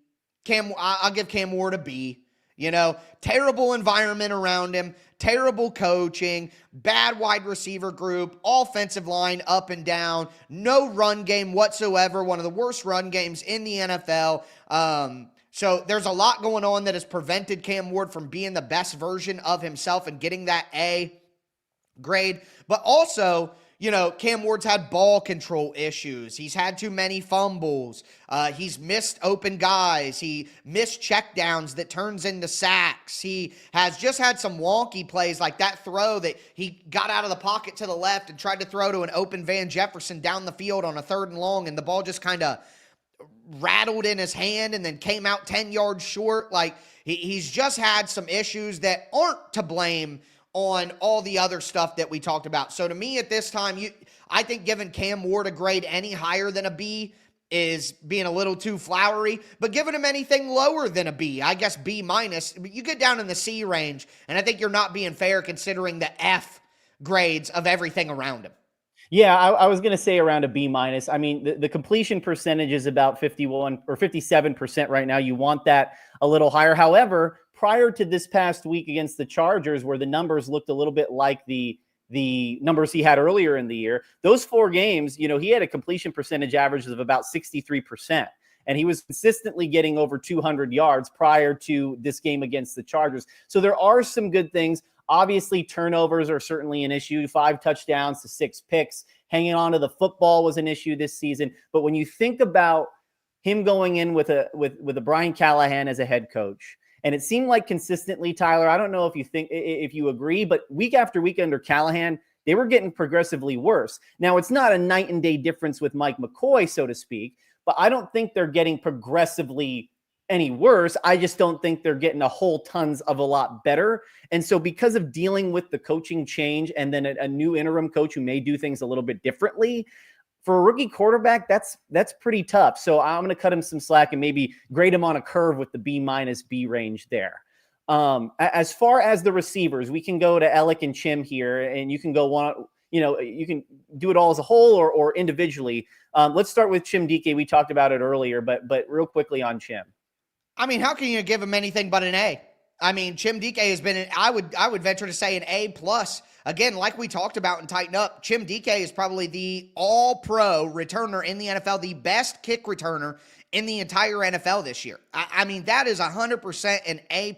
I'll give Cam Ward a B. You know, terrible environment around him, terrible coaching, bad wide receiver group, offensive line up and down, no run game whatsoever, one of the worst run games in the NFL. So there's a lot going on that has prevented Cam Ward from being the best version of himself and getting that A grade. But also, you know, Cam Ward's had ball control issues. He's had too many fumbles. He's missed open guys. He missed checkdowns that turns into sacks. He has just had some wonky plays like that throw that he got out of the pocket to the left and tried to throw to an open Van Jefferson down the field on a 3rd and long, and the ball just kind of rattled in his hand and then came out 10 yards short. Like, he's just had some issues that aren't to blame on all the other stuff that we talked about. So to me at this time, I think giving Cam Ward a grade any higher than a B is being a little too flowery, but giving him anything lower than a B, I guess B minus, you get down in the C range, and I think you're not being fair considering the F grades of everything around him. Yeah, I was going to say around a B minus. I mean, the completion percentage is about 51 or 57% right now. You want that a little higher. However, prior to this past week against the Chargers, where the numbers looked a little bit like the numbers he had earlier in the year, those 4 games, you know, he had a completion percentage average of about 63%. And he was consistently getting over 200 yards prior to this game against the Chargers. So there are some good things. Obviously, turnovers are certainly an issue. 5 touchdowns to 6 picks. Hanging on to the football was an issue this season. But when you think about him going in with a Brian Callahan as a head coach, and it seemed like consistently, Tyler, I don't know if you agree, but week after week under Callahan, they were getting progressively worse. Now, it's not a night and day difference with Mike McCoy, so to speak, but I don't think they're getting progressively any worse. I just don't think they're getting a whole tons of a lot better. And so because of dealing with the coaching change and then a new interim coach who may do things a little bit differently, for a rookie quarterback, that's pretty tough. So I'm going to cut him some slack and maybe grade him on a curve with the B minus B range there. As far as the receivers, we can go to Alec and Chim here, and you can go one, you know, you can do it all as a whole or individually. Let's start with Chim Dike. We talked about it earlier, but real quickly on Chim. I mean, how can you give him anything but an A? I mean, Chim Dike has been, I would venture to say, an A+. Again, like we talked about and Tighten Up, Chim Dike is probably the all-pro returner in the NFL, the best kick returner in the entire NFL this year. I mean, that is 100% an A+.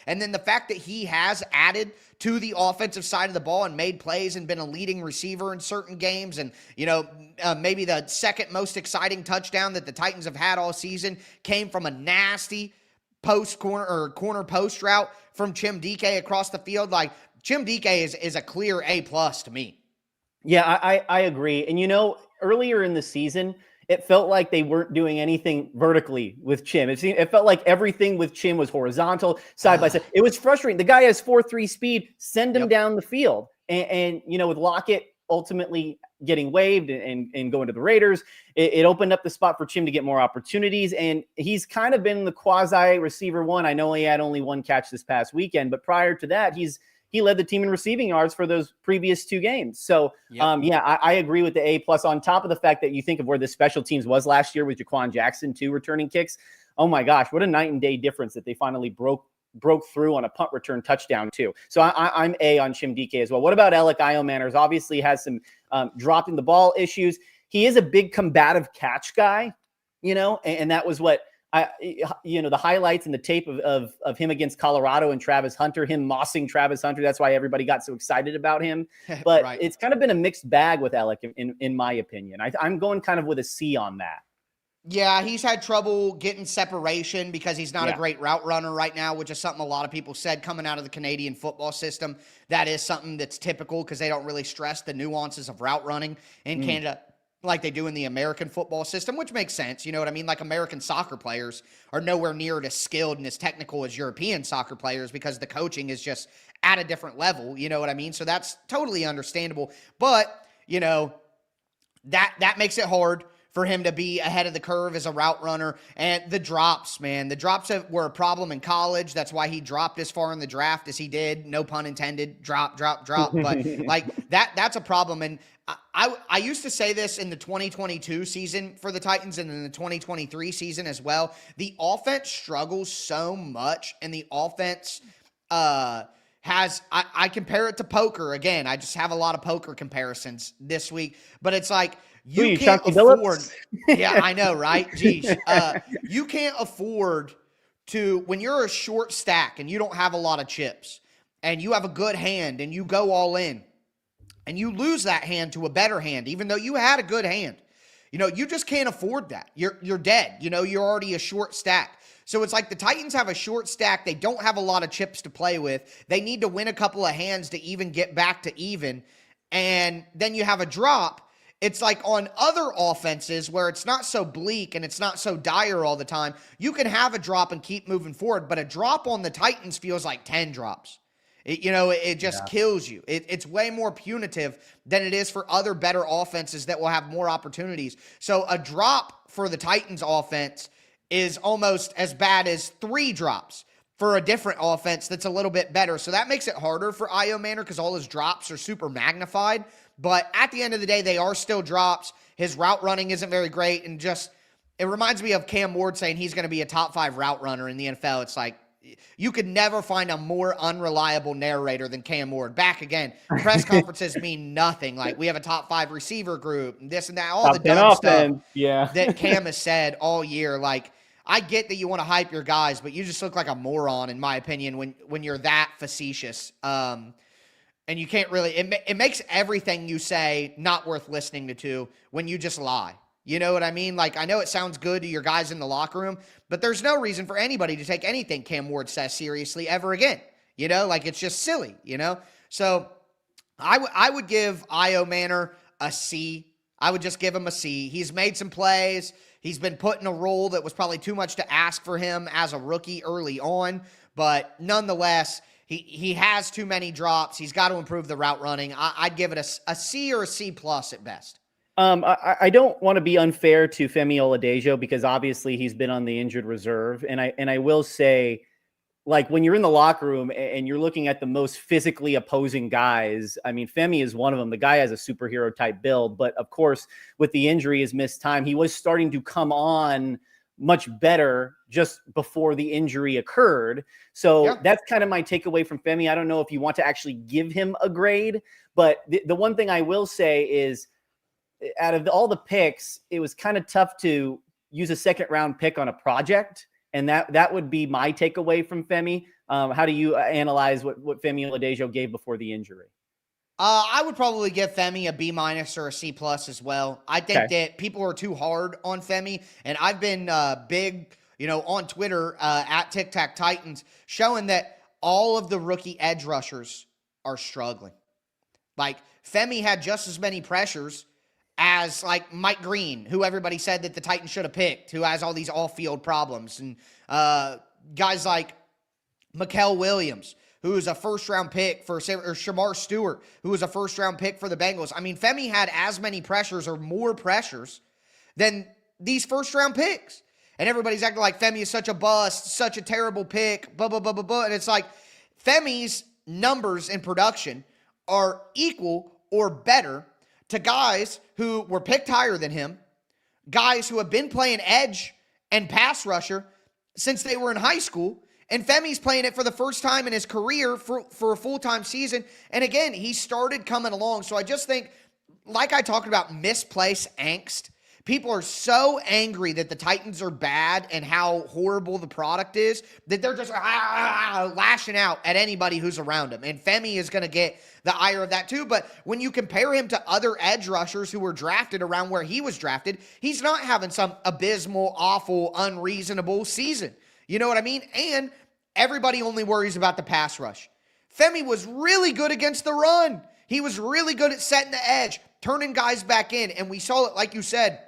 And then the fact that he has added to the offensive side of the ball and made plays and been a leading receiver in certain games, and, you know, maybe the second most exciting touchdown that the Titans have had all season came from a nasty corner post route from Chim Dike across the field. Like, Chim Dike is a clear A+ to me. Yeah, I agree. And, earlier in the season, it felt like they weren't doing anything vertically with Chim. It felt like everything with Chim was horizontal, side by side. It was frustrating. The guy has 4.3 speed. Send him down the field. And with Lockett ultimately getting waived and going to the Raiders, it opened up the spot for Chim to get more opportunities. And he's kind of been the quasi receiver one. I know he had only one catch this past weekend, but prior to that, he led the team in receiving yards for those previous 2 games. So, I agree with the A+, on top of the fact that you think of where the special teams was last year with Jaquan Jackson, too, returning kicks. Oh, my gosh, what a night and day difference that they finally broke through on a punt return touchdown, too. So I'm A on Chim Dike as well. What about Alec Manners? Obviously has some dropping the ball issues. He is a big combative catch guy, and that was what the highlights and the tape of him against Colorado and Travis Hunter, him mossing Travis Hunter. That's why everybody got so excited about him. But Right. It's kind of been a mixed bag with Alec, in my opinion. I'm going kind of with a C on that. Yeah, he's had trouble getting separation because he's not a great route runner right now, which is something a lot of people said coming out of the Canadian football system. That is something that's typical because they don't really stress the nuances of route running in Canada like they do in the American football system, which makes sense. You know what I mean? Like American soccer players are nowhere near as skilled and as technical as European soccer players because the coaching is just at a different level. You know what I mean? So that's totally understandable. But, that makes it hard for him to be ahead of the curve as a route runner. And the drops, man, were a problem in college. That's why he dropped as far in the draft as he did. No pun intended. Drop. But that's a problem. And I used to say this in the 2022 season for the Titans and in the 2023 season as well. The offense struggles so much, and the offense I compare it to poker. Again, I just have a lot of poker comparisons this week, but it's like, you can't afford. Yeah, I know, right? Geez. You can't afford to, when you're a short stack and you don't have a lot of chips and you have a good hand and you go all in and you lose that hand to a better hand, even though you had a good hand, you just can't afford that. You're dead. You're already a short stack. So it's like the Titans have a short stack. They don't have a lot of chips to play with. They need to win a couple of hands to even get back to even. And then you have a drop. It's like on other offenses where it's not so bleak and it's not so dire all the time, you can have a drop and keep moving forward, but a drop on the Titans feels like 10 drops. It just kills you. It's way more punitive than it is for other better offenses that will have more opportunities. So a drop for the Titans offense is almost as bad as 3 drops for a different offense that's a little bit better. So that makes it harder for Manor because all his drops are super magnified. But at the end of the day, they are still drops. His route running isn't very great. And it reminds me of Cam Ward saying he's going to be a top 5 route runner in the NFL. It's like, you could never find a more unreliable narrator than Cam Ward. Back again, press conferences mean nothing. Like, we have a top 5 receiver group, and this and that, all the dumb stuff that Cam has said all year. Like, I get that you want to hype your guys, but you just look like a moron, in my opinion, when you're that facetious. And you can't really, it makes everything you say not worth listening to when you just lie. You know what I mean? Like, I know it sounds good to your guys in the locker room, but there's no reason for anybody to take anything Cam Ward says seriously ever again. Like, it's just silly, So I would give Manor a C. I would just give him a C. He's made some plays. He's been put in a role that was probably too much to ask for him as a rookie early on, but nonetheless, he has too many drops. He's got to improve the route running. I'd give it a C or a C+ at best. I don't want to be unfair to Femi Oladejo because obviously he's been on the injured reserve. And I will say, like, when you're in the locker room and you're looking at the most physically opposing guys, I mean, Femi is one of them. The guy has a superhero type build, but of course, with the injury, his missed time, he was starting to come on much better just before the injury occurred. So that's kind of my takeaway from Femi. I don't know if you want to actually give him a grade, but the one thing I will say is, out of all the picks, it was kind of tough to use a second round pick on a project. And that would be my takeaway from Femi. How do you analyze what Femi Oladejo gave before the injury? I would probably give Femi a B- or a C+ as well. I think that people are too hard on Femi, and I've been big, on Twitter at Tic Tac Titans, showing that all of the rookie edge rushers are struggling. Like, Femi had just as many pressures as like Mike Green, who everybody said that the Titans should have picked, who has all these off-field problems, and guys like Mikael Williams, who was a first-round pick or Shamar Stewart, who was a first-round pick for the Bengals. I mean, Femi had as many pressures or more pressures than these first-round picks. And everybody's acting like Femi is such a bust, such a terrible pick, blah, blah, blah, blah, blah. And it's like Femi's numbers in production are equal or better to guys who were picked higher than him, guys who have been playing edge and pass rusher since they were in high school. And Femi's playing it for the first time in his career for a full-time season. And again, he started coming along. So I just think, like I talked about misplaced angst, people are so angry that the Titans are bad and how horrible the product is that they're just lashing out at anybody who's around him. And Femi is going to get the ire of that too. But when you compare him to other edge rushers who were drafted around where he was drafted, he's not having some abysmal, awful, unreasonable season. You know what I mean? And everybody only worries about the pass rush. Femi was really good against the run. He was really good at setting the edge, turning guys back in. And we saw it, like you said,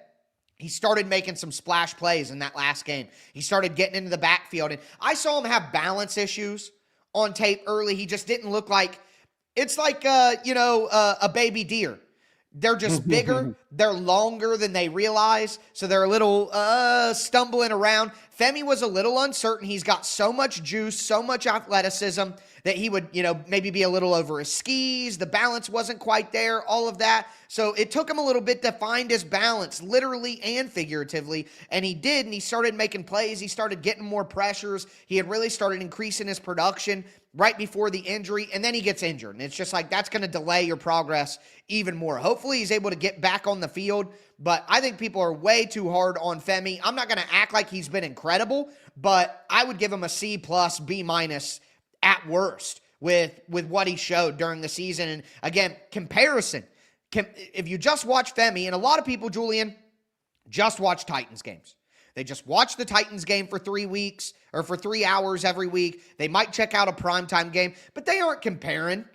he started making some splash plays in that last game. He started getting into the backfield. And I saw him have balance issues on tape early. He just didn't look like, it's like, a baby deer. They're just bigger. They're longer than they realize. So they're a little stumbling around. Femi was a little uncertain. He's got so much juice, so much athleticism that he would, maybe be a little over his skis. The balance wasn't quite there, all of that. So it took him a little bit to find his balance, literally and figuratively. And he did, and he started making plays. He started getting more pressures. He had really started increasing his production right before the injury, and then he gets injured. And it's just like, that's going to delay your progress even more. Hopefully he's able to get back on the field, but I think people are way too hard on Femi. I'm not going to act like he's been incredible, but I would give him a C+, B- at worst with what he showed during the season. And again, comparison. If you just watch Femi, and a lot of people, Julian, just watch Titans games. They just watch the Titans game for 3 weeks or for 3 hours every week. They might check out a primetime game, but they aren't comparing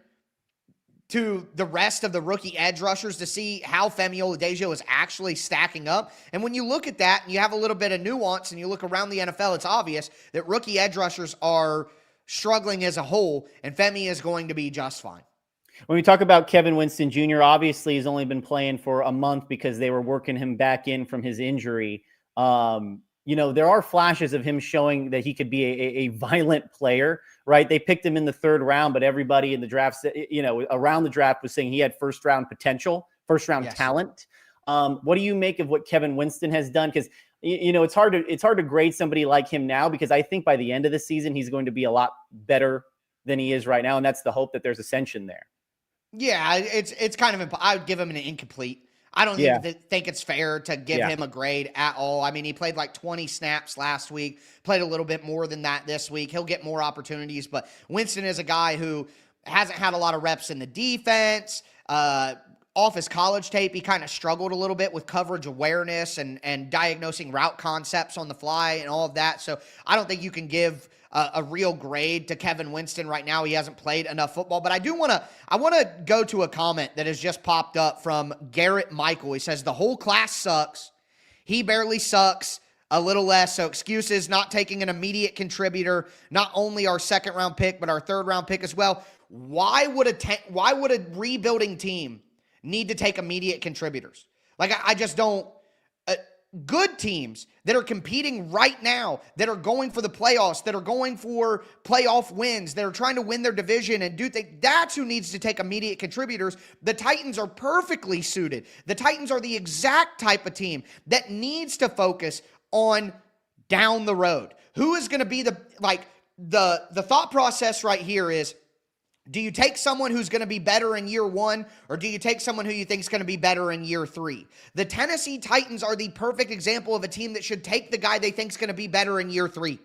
to the rest of the rookie edge rushers to see how Femi Oladejo is actually stacking up. And when you look at that and you have a little bit of nuance and you look around the NFL, it's obvious that rookie edge rushers are struggling as a whole, and Femi is going to be just fine. When we talk about Kevin Winston Jr., obviously he's only been playing for a month because they were working him back in from his injury. There are flashes of him showing that he could be a violent player, right? They picked him in the 3rd round, but everybody in the draft, around the draft was saying he had first-round potential, first-round talent. What do you make of what Kevin Winston has done? Because it's hard to grade somebody like him now, because I think by the end of the season he's going to be a lot better than he is right now, and that's the hope that there's ascension there. Yeah, it's kind of, I would give him an incomplete. I don't even think it's fair to give him a grade at all. I mean, he played like 20 snaps last week, played a little bit more than that this week. He'll get more opportunities, but Winston is a guy who hasn't had a lot of reps in the defense. Off his college tape, he kind of struggled a little bit with coverage awareness and diagnosing route concepts on the fly and all of that. So I don't think you can give a real grade to Kevin Winston right now. He hasn't played enough football, but I want to go to a comment that has just popped up from Garrett Michael. He says, the whole class sucks. He barely sucks, a little less. So excuses, not taking an immediate contributor, not only our 2nd round pick, but our 3rd round pick as well. Why would a rebuilding team need to take immediate contributors? Like, I just don't. Good teams that are competing right now, that are going for the playoffs, that are going for playoff wins, that are trying to win their division and do things, that's who needs to take immediate contributors. The Titans are perfectly suited. The Titans are the exact type of team that needs to focus on down the road. Who is going to be the thought process right here is, do you take someone who's going to be better in year 1, or do you take someone who you think is going to be better in year 3? The Tennessee Titans are the perfect example of a team that should take the guy they think is going to be better in year 3.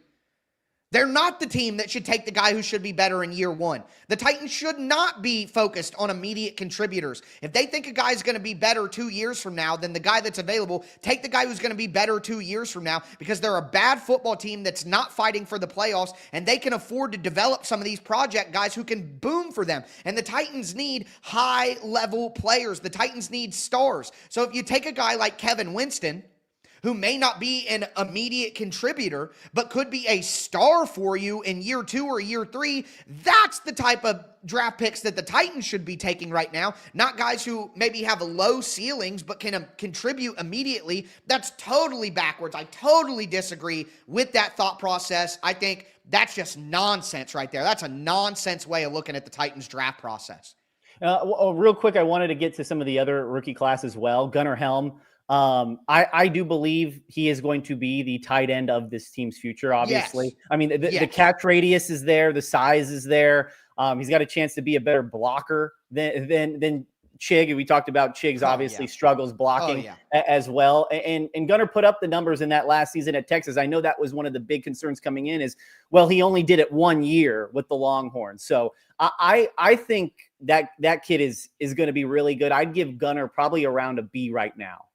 They're not the team that should take the guy who should be better in year one. The Titans should not be focused on immediate contributors. If they think a guy's going to be better 2 years from now than the guy that's available, take the guy who's going to be better 2 years from now, because they're a bad football team that's not fighting for the playoffs, and they can afford to develop some of these project guys who can boom for them. And the Titans need high-level players. The Titans need stars. So if you take a guy like Kevin Winston, who may not be an immediate contributor, but could be a star for you in year 2 or year 3, that's the type of draft picks that the Titans should be taking right now, not guys who maybe have low ceilings but can contribute immediately. That's totally backwards. I totally disagree with that thought process. I think that's just nonsense right there. That's a nonsense way of looking at the Titans draft process. Real quick, I wanted to get to some of the other rookie class as well. Gunnar Helm. I do believe he is going to be the tight end of this team's future, obviously. Yes. I mean, the catch radius is there. The size is there. He's got a chance to be a better blocker than Chig. We talked about Chig's obviously struggles blocking as well. And Gunnar put up the numbers in that last season at Texas. I know that was one of the big concerns coming in is, well, he only did it 1 year with the Longhorns. So I think that kid is going to be really good. I'd give Gunnar probably around a B right now.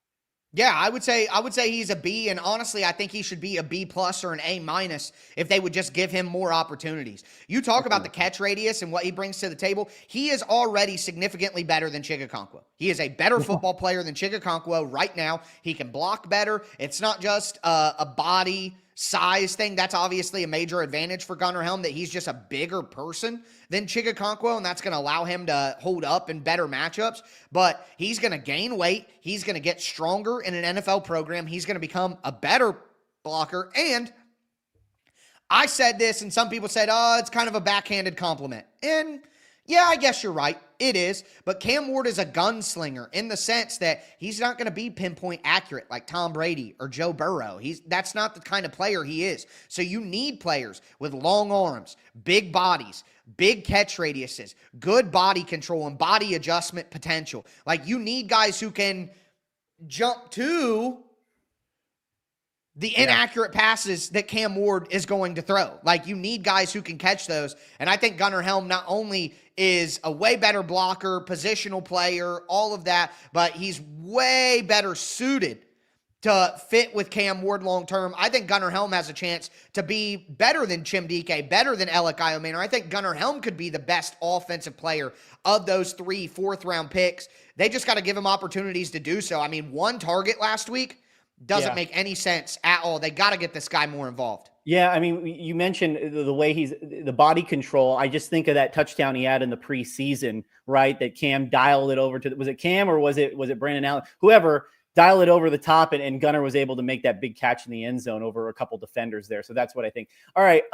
Yeah, I would say he's a B, and honestly, I think he should be a B plus or an A minus if they would just give him more opportunities. You talk about the catch radius and what he brings to the table. He is already significantly better than Chig Okonkwo. He is a better football player than Chig Okonkwo right now. He can block better. It's not just a body size thing. That's obviously a major advantage for Gunnar Helm, that he's just a bigger person than Chig Okonkwo, and that's going to allow him to hold up in better matchups. But he's going to gain weight. He's going to get stronger in an NFL program. He's going to become a better blocker. And I said this, and some people said, oh, it's kind of a backhanded compliment. And yeah, I guess you're right. It is. But Cam Ward is a gunslinger in the sense that he's not going to be pinpoint accurate like Tom Brady or Joe Burrow. That's not the kind of player he is. So you need players with long arms, big bodies, big catch radiuses, good body control and body adjustment potential. Like, you need guys who can jump to the inaccurate passes that Cam Ward is going to throw. Like, you need guys who can catch those. And I think Gunnar Helm not only is a way better blocker, positional player, all of that, but he's way better suited to fit with Cam Ward long-term. I think Gunnar Helm has a chance to be better than Chim Dike, better than Alec Iomane. I think Gunnar Helm could be the best offensive player of those 3 fourth-round picks. They just got to give him opportunities to do so. I mean, 1 target last week doesn't make any sense at all. They got to get this guy more involved. Yeah, I mean, you mentioned the way the body control. I just think of that touchdown he had in the preseason, right? That Cam dialed it over to, was it Cam or was it Brandon Allen? Whoever dialed it over the top, and Gunnar was able to make that big catch in the end zone over a couple defenders there. So that's what I think. All right,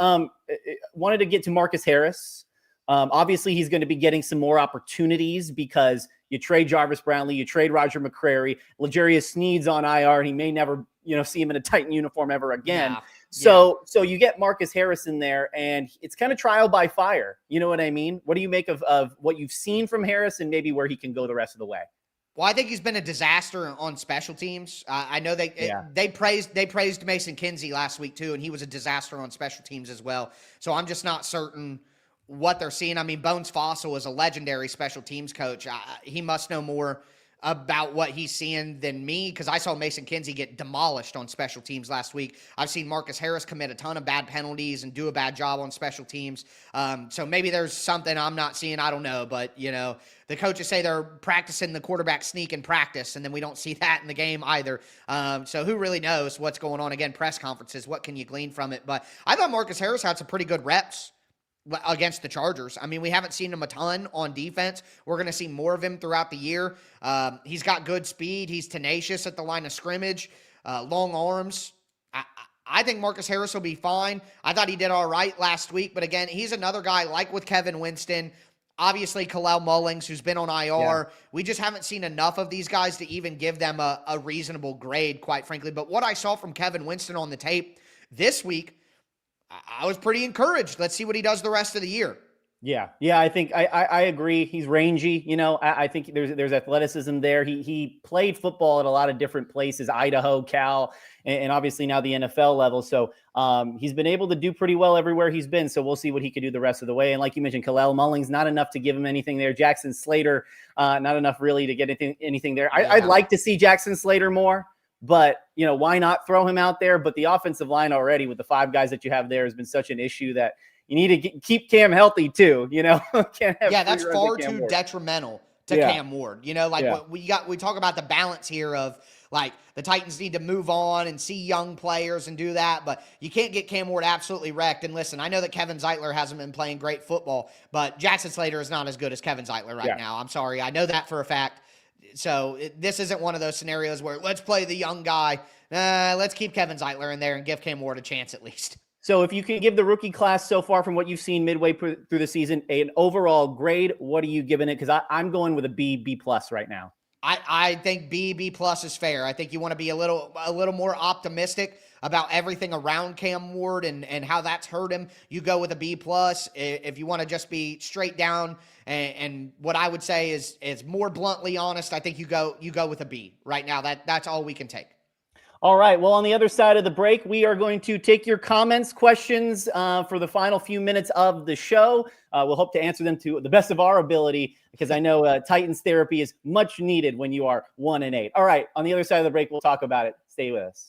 wanted to get to Marcus Harris. Obviously, he's going to be getting some more opportunities because you trade Jarvis Brownlee, you trade Roger McCrary, L'Jarius Sneed's on IR, and he may never, see him in a Titan uniform ever again. So you get Marcus Harris in there, and it's kind of trial by fire. You know what I mean? What do you make of what you've seen from Harris and maybe where he can go the rest of the way? Well, I think he's been a disaster on special teams. I know they praised Mason Kinsey last week too, and he was a disaster on special teams as well. So I'm just not certain what they're seeing. I mean, Bones Fossil is a legendary special teams coach. He must know more about what he's seeing than me, because I saw Mason Kinsey get demolished on special teams last week. I've seen Marcus Harris commit a ton of bad penalties and do a bad job on special teams. So maybe there's something I'm not seeing. I don't know. But, the coaches say they're practicing the quarterback sneak in practice, and then we don't see that in the game either. So who really knows what's going on? Again, press conferences, what can you glean from it? But I thought Marcus Harris had some pretty good reps against the Chargers. I mean, we haven't seen him a ton on defense. We're going to see more of him throughout the year. He's got good speed. He's tenacious at the line of scrimmage, long arms. I think Marcus Harris will be fine. I thought he did all right last week, but again, he's another guy like with Kevin Winston, obviously Kalel Mullings, who's been on IR. Yeah. We just haven't seen enough of these guys to even give them a reasonable grade, quite frankly. But what I saw from Kevin Winston on the tape this week, I was pretty encouraged. Let's see what he does the rest of the year. Yeah. I think I agree. He's rangy. I think there's athleticism there. He played football at a lot of different places, Idaho, Cal, and obviously now the NFL level. So he's been able to do pretty well everywhere he's been. So we'll see what he could do the rest of the way. And like you mentioned, Kalel Mullings, not enough to give him anything there. Jackson Slater, not enough really to get anything there. I'd like to see Jackson Slater more. But, why not throw him out there? But the offensive line already with the 5 guys that you have there has been such an issue that you need to keep Cam healthy too. Can't have that's far too detrimental to Cam Ward. We talk about the balance here of like the Titans need to move on and see young players and do that, but you can't get Cam Ward absolutely wrecked. And listen, I know that Kevin Zeitler hasn't been playing great football, but Jackson Slater is not as good as Kevin Zeitler right now. I'm sorry. I know that for a fact. So this isn't one of those scenarios where let's play the young guy. Let's keep Kevin Zeitler in there and give Cam Ward a chance at least. So if you can give the rookie class so far from what you've seen midway through the season an overall grade, what are you giving it? Because I'm going with a B+ right now. I think B+ is fair. I think you want to be a little more optimistic about everything around Cam Ward and how that's hurt him. You go with a B+. If you want to just be straight down and what I would say is more bluntly honest, I think you go with a B right now. That's all we can take. All right. Well, on the other side of the break, we are going to take your comments, questions for the final few minutes of the show. We'll hope to answer them to the best of our ability because I know Titans therapy is much needed when you are 1-8. All right. On the other side of the break, we'll talk about it. Stay with us.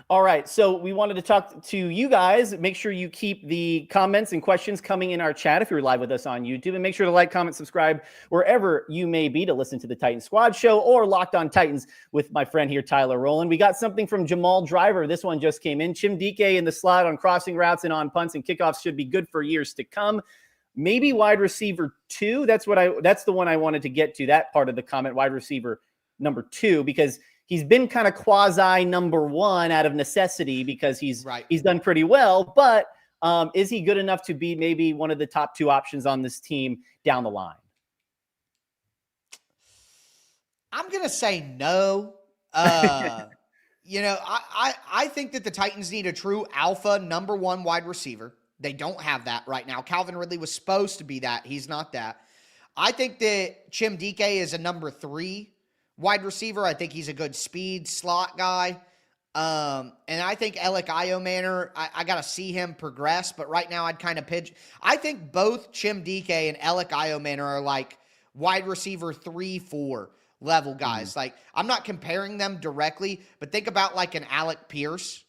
All right, so we wanted to talk to you guys. Make sure you keep the comments and questions coming in our chat if you're live with us on YouTube. And make sure to like, comment, subscribe wherever you may be to listen to the Titan Squad show or Locked on Titans with my friend here, Tyler Rowland. We got something from Jamal Driver. This one just came in. Chim Dike in the slot on crossing routes and on punts and kickoffs should be good for years to come. Maybe wide receiver 2. That's the one I wanted to get to, that part of the comment, wide receiver number 2, because he's been kind of quasi number 1 out of necessity because he's done pretty well. But is he good enough to be maybe one of the top 2 options on this team down the line? I'm going to say no. I think that the Titans need a true alpha number 1 wide receiver. They don't have that right now. Calvin Ridley was supposed to be that. He's not that. I think that Chim Dike is a number 3 wide receiver. I think he's a good speed slot guy. And I think Alec Iomanor, I got to see him progress, but right now I'd kind of pitch. I think both Chim Dike and Alec Iomanor are like wide receiver 3-4 level guys. Like, I'm not comparing them directly, but think about like an Alec Pierce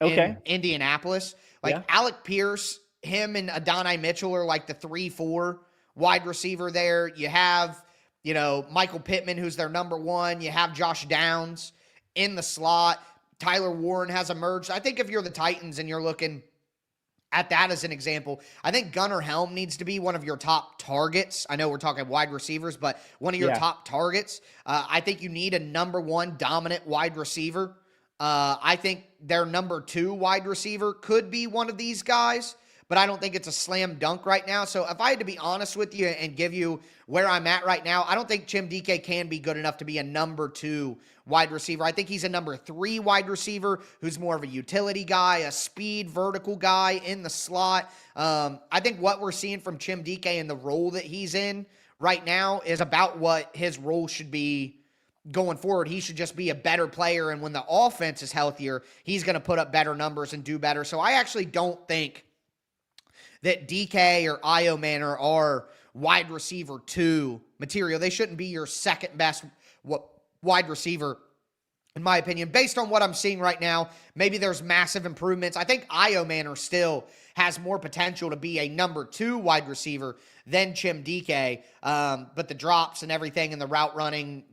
in Indianapolis. Like Alec Pierce, him and Adonai Mitchell are like the 3-4 wide receiver there. You have, Michael Pittman, who's their number 1. You have Josh Downs in the slot. Tyler Warren has emerged. I think if you're the Titans and you're looking at that as an example, I think Gunnar Helm needs to be one of your top targets. I know we're talking wide receivers, but one of your top targets. I think you need a number 1 dominant wide receiver. I think their number 2 wide receiver could be one of these guys, but I don't think it's a slam dunk right now. So if I had to be honest with you and give you where I'm at right now, I don't think Chim Dike can be good enough to be a number 2 wide receiver. I think he's a number 3 wide receiver who's more of a utility guy, a speed vertical guy in the slot. I think what we're seeing from Chim Dike and the role that he's in right now is about what his role should be going forward. He should just be a better player, and when the offense is healthier, he's going to put up better numbers and do better. So I actually don't think that DK or Iomanor are wide receiver 2 material. They shouldn't be your second best wide receiver, in my opinion. Based on what I'm seeing right now, maybe there's massive improvements. I think Iomanor still has more potential to be a number 2 wide receiver than Chim Dike, but the drops and everything and the route running,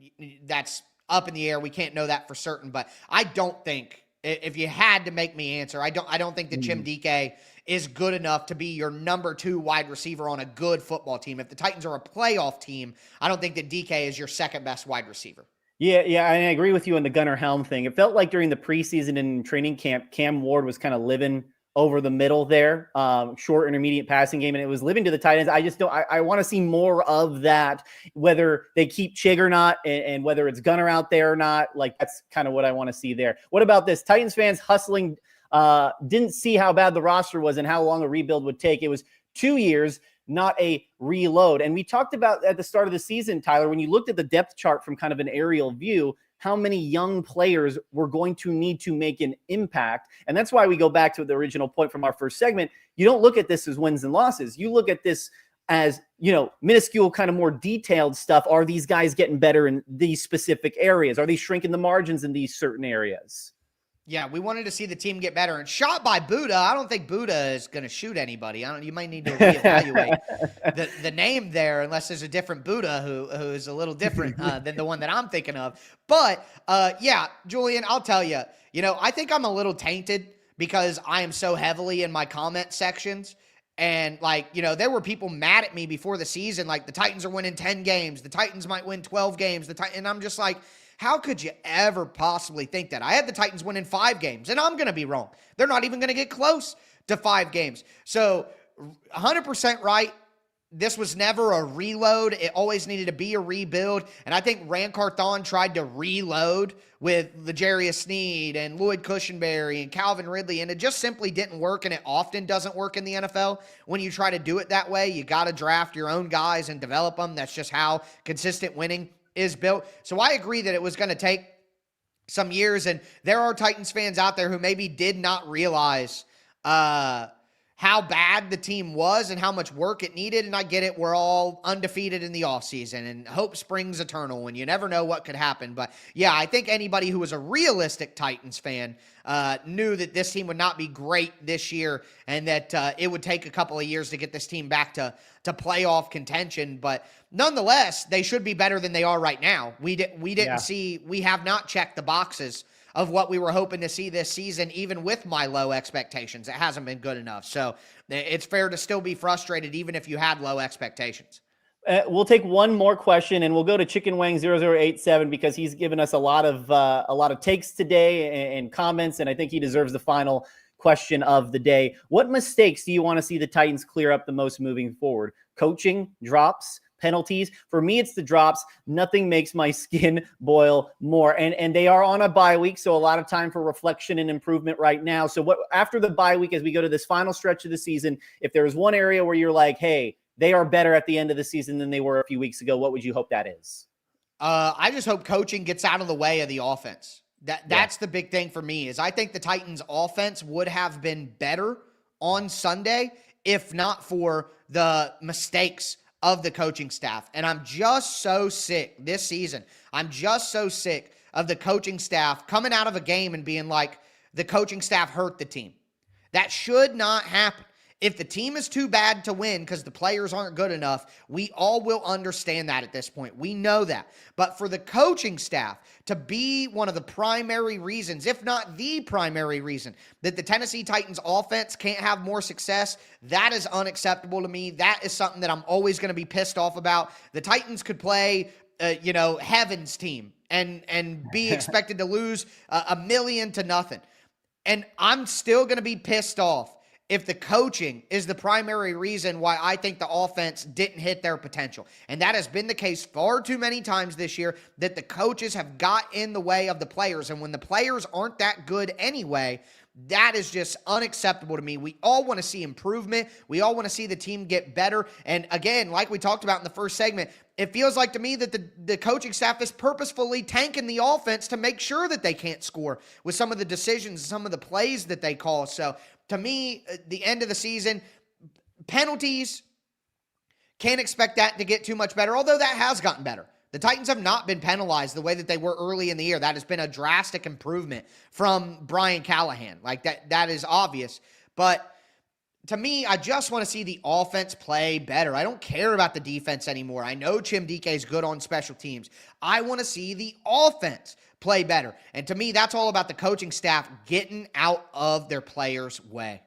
that's up in the air. We can't know that for certain, but I don't think, if you had to make me answer, I don't think that Chim Dike is good enough to be your number 2 wide receiver on a good football team. If the Titans are a playoff team, I don't think that Dike is your second best wide receiver. Yeah, I agree with you on the Gunnar Helm thing. It felt like during the preseason and training camp, Cam Ward was kind of living over the middle there, short intermediate passing game, and it was living to the tight ends. I just don't. I want to see more of that, whether they keep Chig or not, and whether it's Gunner out there or not. Like, that's kind of what I want to see there. What about this? Titans fans hustling didn't see how bad the roster was and how long a rebuild would take. It was 2 years, not a reload. And we talked about at the start of the season, Tyler, when you looked at the depth chart from kind of an aerial view, how many young players were going to need to make an impact. And that's why we go back to the original point from our first segment. You don't look at this as wins and losses. You look at this as, minuscule, kind of more detailed stuff. Are these guys getting better in these specific areas? Are they shrinking the margins in these certain areas? Yeah, we wanted to see the team get better. And shot by Buddha, I don't think Buddha is going to shoot anybody. You might need to reevaluate the name there, unless there's a different Buddha who is a little different than the one that I'm thinking of. But, yeah, Julian, I'll tell you, I think I'm a little tainted because I am so heavily in my comment sections. And, there were people mad at me before the season, like, the Titans are winning 10 games. The Titans might win 12 games. And I'm just like, how could you ever possibly think that? I had the Titans winning 5 games, and I'm going to be wrong. They're not even going to get close to 5 games. So 100% right. This was never a reload. It always needed to be a rebuild. And I think Rand Carthon tried to reload with L'Jarius Sneed and Lloyd Cushenberry and Calvin Ridley, and it just simply didn't work, and it often doesn't work in the NFL. When you try to do it that way, you got to draft your own guys and develop them. That's just how consistent winning is built. So I agree that it was going to take some years, and there are Titans fans out there who maybe did not realize how bad the team was and how much work it needed. And I get it. We're all undefeated in the offseason, and hope springs eternal, and you never know what could happen. But yeah, I think anybody who was a realistic Titans fan knew that this team would not be great this year, and that it would take a couple of years to get this team back to playoff contention. But nonetheless, they should be better than they are right now. We have not checked the boxes of what we were hoping to see this season, even with my low expectations. It hasn't been good enough. So it's fair to still be frustrated, even if you had low expectations. We'll take one more question, and we'll go to Chicken Wang 0087 because he's given us a lot of takes today and comments, and I think he deserves the final question of the day. What mistakes do you want to see the Titans clear up the most moving forward? Coaching, drops, penalties? For me, it's the drops. Nothing makes my skin boil more. And they are on a bye week, so a lot of time for reflection and improvement right now. So after the bye week, as we go to this final stretch of the season, if there is one area where you're like, hey, they are better at the end of the season than they were a few weeks ago, what would you hope that is? I just hope coaching gets out of the way of the offense. That's the big thing for me, is I think the Titans offense would have been better on Sunday if not for the mistakes of the coaching staff. And I'm just so sick this season. I'm just so sick of the coaching staff coming out of a game and being like, the coaching staff hurt the team. That should not happen. If the team is too bad to win because the players aren't good enough, we all will understand that at this point. We know that. But for the coaching staff to be one of the primary reasons, if not the primary reason, that the Tennessee Titans offense can't have more success, that is unacceptable to me. That is something that I'm always going to be pissed off about. The Titans could play, heaven's team and be expected to lose 1,000,000-0. And I'm still going to be pissed off if the coaching is the primary reason why I think the offense didn't hit their potential. And that has been the case far too many times this year, that the coaches have got in the way of the players. And when the players aren't that good anyway, that is just unacceptable to me. We all want to see improvement. We all want to see the team get better. And again, like we talked about in the first segment, it feels like to me that the coaching staff is purposefully tanking the offense to make sure that they can't score with some of the decisions, some of the plays that they call. So to me, the end of the season, penalties, can't expect that to get too much better, although that has gotten better. The Titans have not been penalized the way that they were early in the year. That has been a drastic improvement from Brian Callahan. Like that is obvious. But to me, I just want to see the offense play better. I don't care about the defense anymore. I know Chim Dike is good on special teams. I want to see the offense play better. And to me, that's all about the coaching staff getting out of their players' way.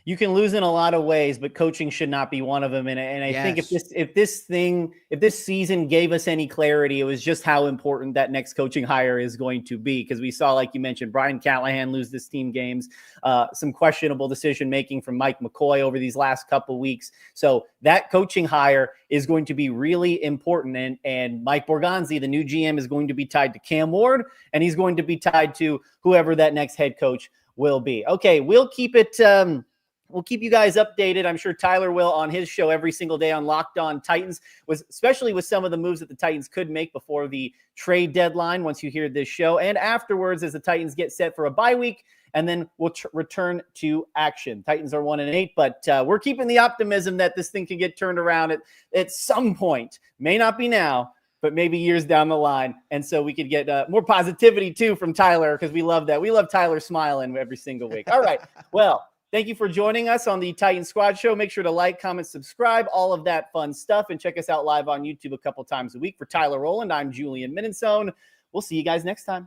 you can lose in a lot of ways, but coaching should not be one of them. And I think if this season gave us any clarity, it was just how important that next coaching hire is going to be. Because we saw, like you mentioned, Brian Callahan lose this team games, some questionable decision-making from Mike McCoy over these last couple weeks. So that coaching hire is going to be really important. And Mike Borgonzi, the new GM, is going to be tied to Cam Ward, and he's going to be tied to whoever that next head coach will be. Okay, we'll keep it. We'll keep you guys updated. I'm sure Tyler will on his show every single day on Locked On Titans, especially with some of the moves that the Titans could make before the trade deadline once you hear this show, and afterwards as the Titans get set for a bye week, and then we'll return to action. Titans are 1-8, but we're keeping the optimism that this thing can get turned around at some point. May not be now, but maybe years down the line. And so we could get more positivity too from Tyler, because we love that. We love Tyler smiling every single week. All right. Well, thank you for joining us on the Titan Squad Show. Make sure to like, comment, subscribe, all of that fun stuff. And check us out live on YouTube a couple times a week. For Tyler Rowland, I'm Julian Minnesone. We'll see you guys next time.